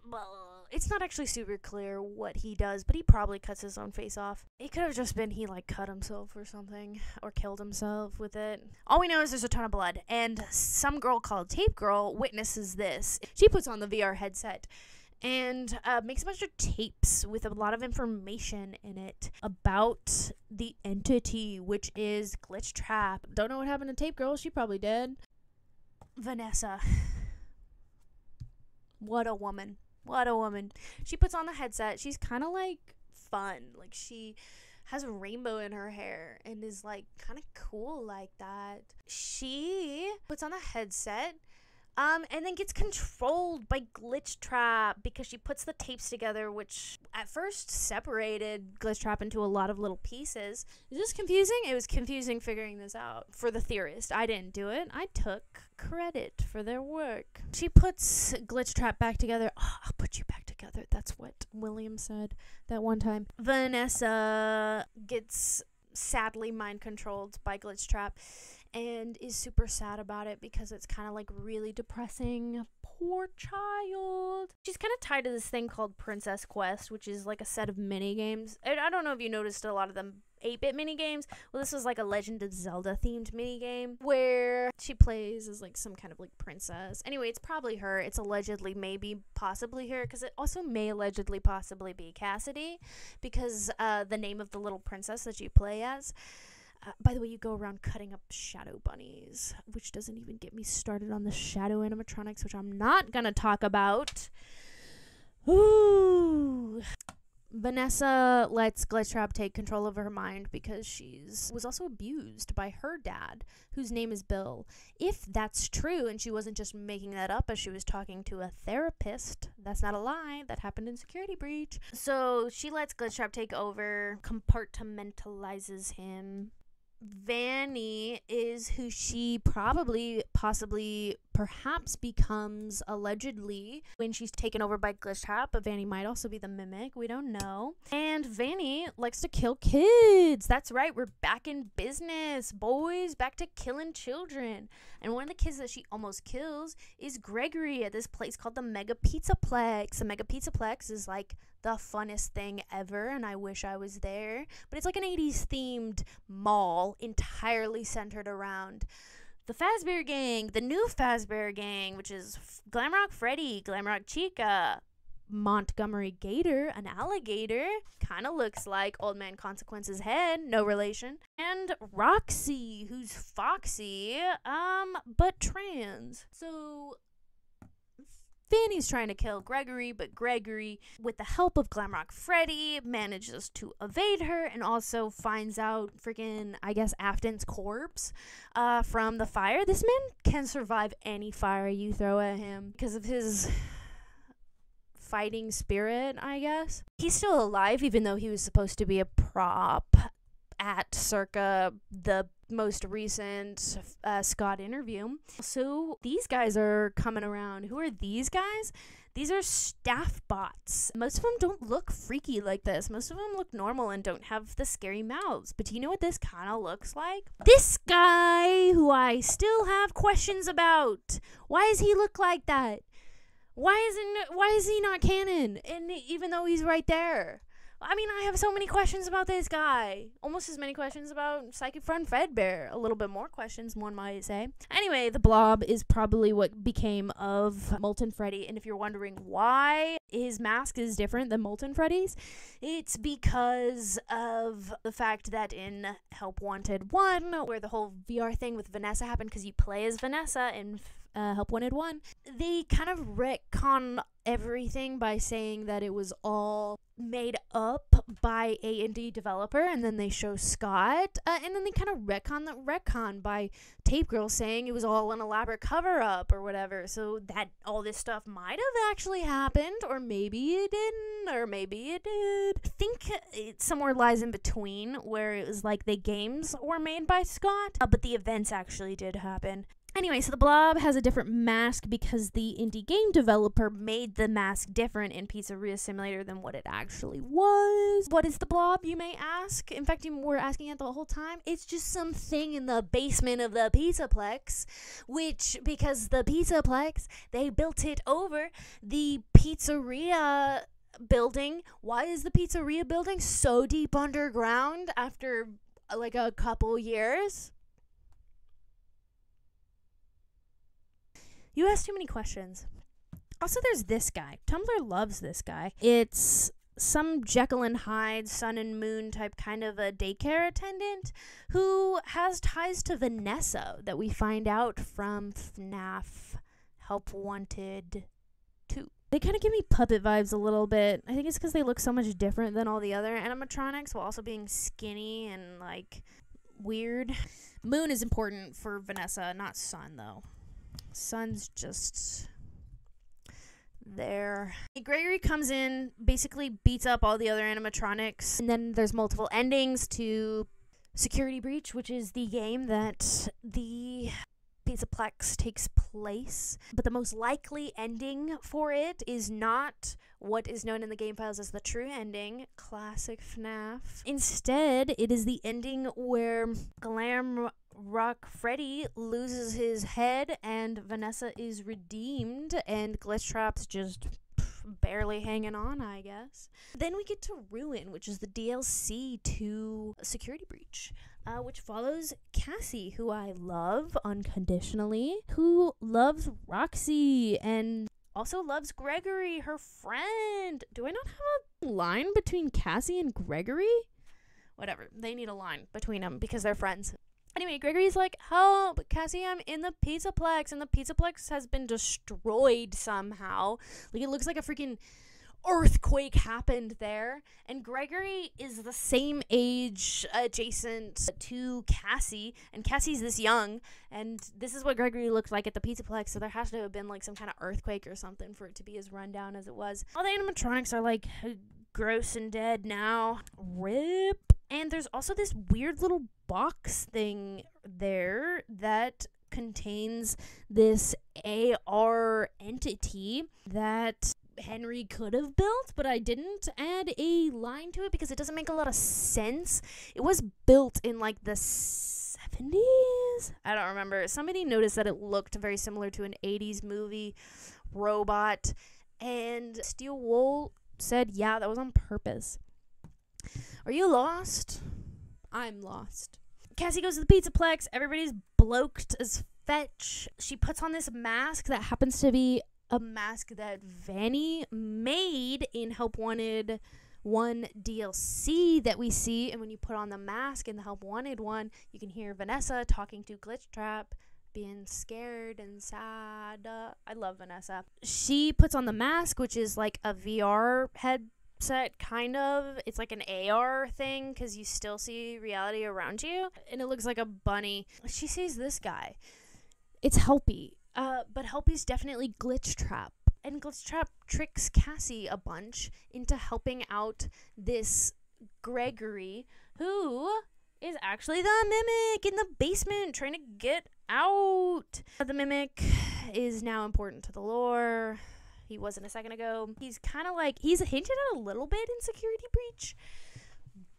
[SPEAKER 1] well, it's not actually super clear what he does, but he probably cuts his own face off. It could have just been he, like, cut himself or something, or killed himself with it. All we know is there's a ton of blood, and some girl called Tape Girl witnesses this. She puts on the VR headset and makes a bunch of tapes with a lot of information in it about the entity, which is Glitch Trap. Don't know what happened to Tape Girl. She probably did. Vanessa. What a woman. What a woman. She puts on the headset. She's kind of like fun. Like, she has a rainbow in her hair and is like kind of cool like that. She puts on the headset and then gets controlled by Glitch Trap because she puts the tapes together, which at first separated Glitch Trap into a lot of little pieces. Is this confusing? It was confusing figuring this out for the theorist. I didn't do it. I took credit for their work. She puts Glitch Trap back together. Oh, I'll put you back together. That's what William said that one time. Vanessa gets sadly mind controlled by Glitch Trap and is super sad about it because it's kind of like really depressing. Poor child. She's kind of tied to this thing called Princess Quest, which is like a set of mini games. I don't know if you noticed, a lot of them 8-bit mini games. Well, this was like a Legend of Zelda themed mini game where she plays as like some kind of like princess. Anyway, it's probably her. It's allegedly, maybe, possibly her, because it also may allegedly possibly be Cassidy, because the name of the little princess that you play as. By the way, you go around cutting up shadow bunnies, which doesn't even get me started on the shadow animatronics, which I'm not gonna talk about. Ooh. Vanessa lets Glitchtrap take control over her mind because was also abused by her dad, whose name is Bill. If that's true, and she wasn't just making that up as she was talking to a therapist, that's not a lie. That happened in Security Breach. So she lets Glitchtrap take over, compartmentalizes him. Vanny is who she perhaps becomes allegedly when she's taken over by Glitchtrap, but Vanny might also be the mimic. We don't know. And Vanny likes to kill kids. That's right. We're back in business, boys. Back to killing children. And one of the kids that she almost kills is Gregory at this place called the Mega Pizzaplex. The Mega Pizzaplex is like the funnest thing ever, and I wish I was there. But it's like an 80s themed mall entirely centered around the Fazbear Gang, the new Fazbear Gang, which is Glamrock Freddy, Glamrock Chica, Montgomery Gator, an alligator, kind of looks like Old Man Consequence's head, no relation, and Roxy, who's Foxy, but trans. So Vanny's trying to kill Gregory, but Gregory, with the help of Glamrock Freddy, manages to evade her and also finds out freaking, I guess, Afton's corpse from the fire. This man can survive any fire you throw at him because of his fighting spirit, I guess. He's still alive, even though he was supposed to be a prop at circa the most recent Scott interview. So these guys are coming around. Who are these guys? These are staff bots. Most of them don't look freaky like this. Most of them look normal and don't have the scary mouths. But do you know what this kind of looks like? This guy, who I still have questions about. Why does he look like that? Why is he not canon? And even though he's right there. I mean, I have so many questions about this guy. Almost as many questions about Psychic Friend Fredbear. A little bit more questions, one might say. Anyway, the Blob is probably what became of Molten Freddy. And if you're wondering why his mask is different than Molten Freddy's, it's because of the fact that in Help Wanted 1, where the whole VR thing with Vanessa happened, because you play as Vanessa in Help Wanted 1, they kind of retcon everything by saying that it was all made up by a indie developer, and then they show Scott, and then they kind of retcon by Tape Girl saying it was all an elaborate cover-up or whatever, so that all this stuff might have actually happened, or maybe it didn't, or maybe it did. I think it somewhere lies in between, where it was like the games were made by Scott, but the events actually did happen. Anyway, so the Blob has a different mask because the indie game developer made the mask different in Pizzeria Simulator than what it actually was. What is the Blob, you may ask? In fact, you were asking it the whole time. It's just something in the basement of the Pizzaplex, which, because the Pizzaplex, they built it over the pizzeria building. Why is the pizzeria building so deep underground after, like, a couple years? You ask too many questions. Also, there's this guy. Tumblr loves this guy. It's some Jekyll and Hyde, Sun and Moon type kind of a daycare attendant who has ties to Vanessa that we find out from FNAF Help Wanted 2. They kind of give me puppet vibes a little bit. I think it's because they look so much different than all the other animatronics while also being skinny and, like, weird. Moon is important for Vanessa, not Sun, though. Sun's just there. Gregory comes in, basically beats up all the other animatronics, and then there's multiple endings to Security Breach, which is the game that the Pizzaplex takes place. But the most likely ending for it is not what is known in the game files as the true ending, classic FNAF. Instead, it is the ending where Glamrock Freddy loses his head and Vanessa is redeemed and Glitchtrap's just barely hanging on, I guess. Then we get to Ruin, which is the DLC to Security Breach, which follows Cassie, who I love unconditionally, who loves Roxy and also loves Gregory, her friend. Do I not have a line between Cassie and Gregory? Whatever. They need a line between them because they're friends. Anyway, Gregory's like, help, Cassie, I'm in the Pizzaplex, and the Pizzaplex has been destroyed somehow. Like, it looks like a freaking earthquake happened there. And Gregory is the same age adjacent to Cassie, and Cassie's this young, and this is what Gregory looked like at the Pizzaplex, so there has to have been, like, some kind of earthquake or something for it to be as rundown as it was. All the animatronics are, like, gross and dead now. RIP. And there's also this weird little box thing there that contains this AR entity that Henry could have built, but I didn't add a line to it because it doesn't make a lot of sense. It was built in like the 70s? I don't remember. Somebody noticed that it looked very similar to an 80s movie robot, and Steel Wool said, yeah, that was on purpose. Are you lost? I'm lost. Cassie goes to the Pizzaplex. Everybody's bloked as fetch. She puts on this mask that happens to be a mask that Vanny made in Help Wanted 1 DLC that we see. And when you put on the mask in the Help Wanted one, you can hear Vanessa talking to Glitchtrap, being scared and sad. I love Vanessa. She puts on the mask, which is like a VR headset, kind of. It's like an AR thing because you still see reality around you, and it looks like a bunny. She sees this guy. It's Helpy, but Helpy's definitely Glitchtrap, and Glitchtrap tricks Cassie a bunch into helping out this Gregory, who is actually the Mimic in the basement trying to get out. The Mimic is now important to the lore. He wasn't a second ago. He's kind of like, he's hinted at a little bit in Security Breach.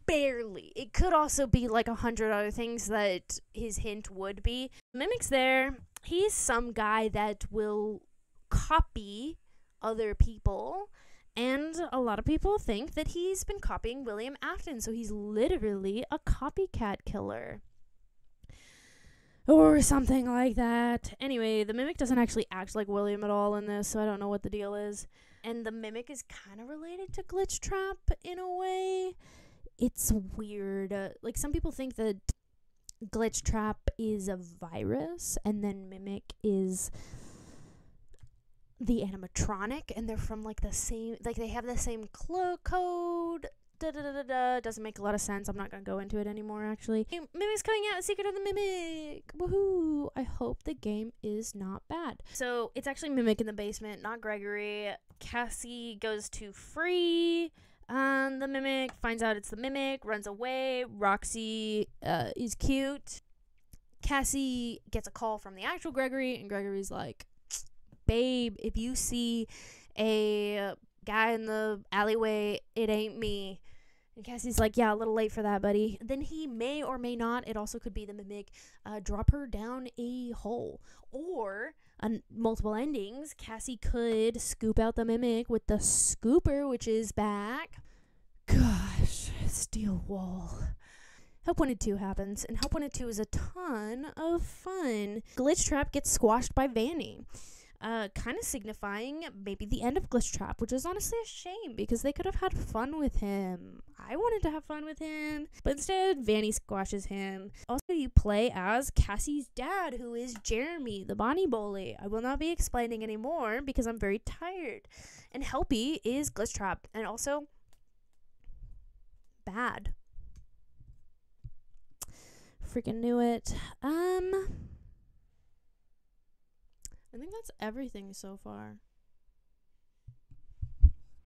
[SPEAKER 1] Barely. It could also be like 100 other things that his hint would be. Mimic's there. He's some guy that will copy other people. And a lot of people think that he's been copying William Afton. So he's literally a copycat killer. Or something like that. Anyway, the Mimic doesn't actually act like William at all in this, so I don't know what the deal is. And the Mimic is kind of related to Glitchtrap in a way. It's weird. Like, some people think that Glitchtrap is a virus, and then Mimic is the animatronic, and they're from, like, the same... Like, they have the same code... Doesn't make a lot of sense. I'm not gonna go into it anymore, actually. Mimic's coming out, Secret of the Mimic. Woohoo! I hope the game is not bad. So it's actually Mimic in the basement, not Gregory. Cassie goes to free the Mimic, finds out it's the Mimic, runs away. Roxy is cute. Cassie gets a call from the actual Gregory, and Gregory's like, babe, if you see a guy in the alleyway, it ain't me. And Cassie's like, yeah, a little late for that, buddy. Then he may or may not, it also could be the Mimic, drop her down a hole. Or, on multiple endings, Cassie could scoop out the Mimic with the scooper, which is back. Gosh, Steel Wall. Help Wanted 2 happens, and Help Wanted 2 is a ton of fun. Glitchtrap gets squashed by Vanny. Kind of signifying maybe the end of Glitchtrap, which is honestly a shame because they could have had fun with him. I wanted to have fun with him, but instead Vanny squashes him. Also, you play as Cassie's dad, who is Jeremy, the Bonnie Bully. I will not be explaining anymore because I'm very tired. And Helpy is Glitchtrap, and also bad. Freaking knew it. I think that's everything so far.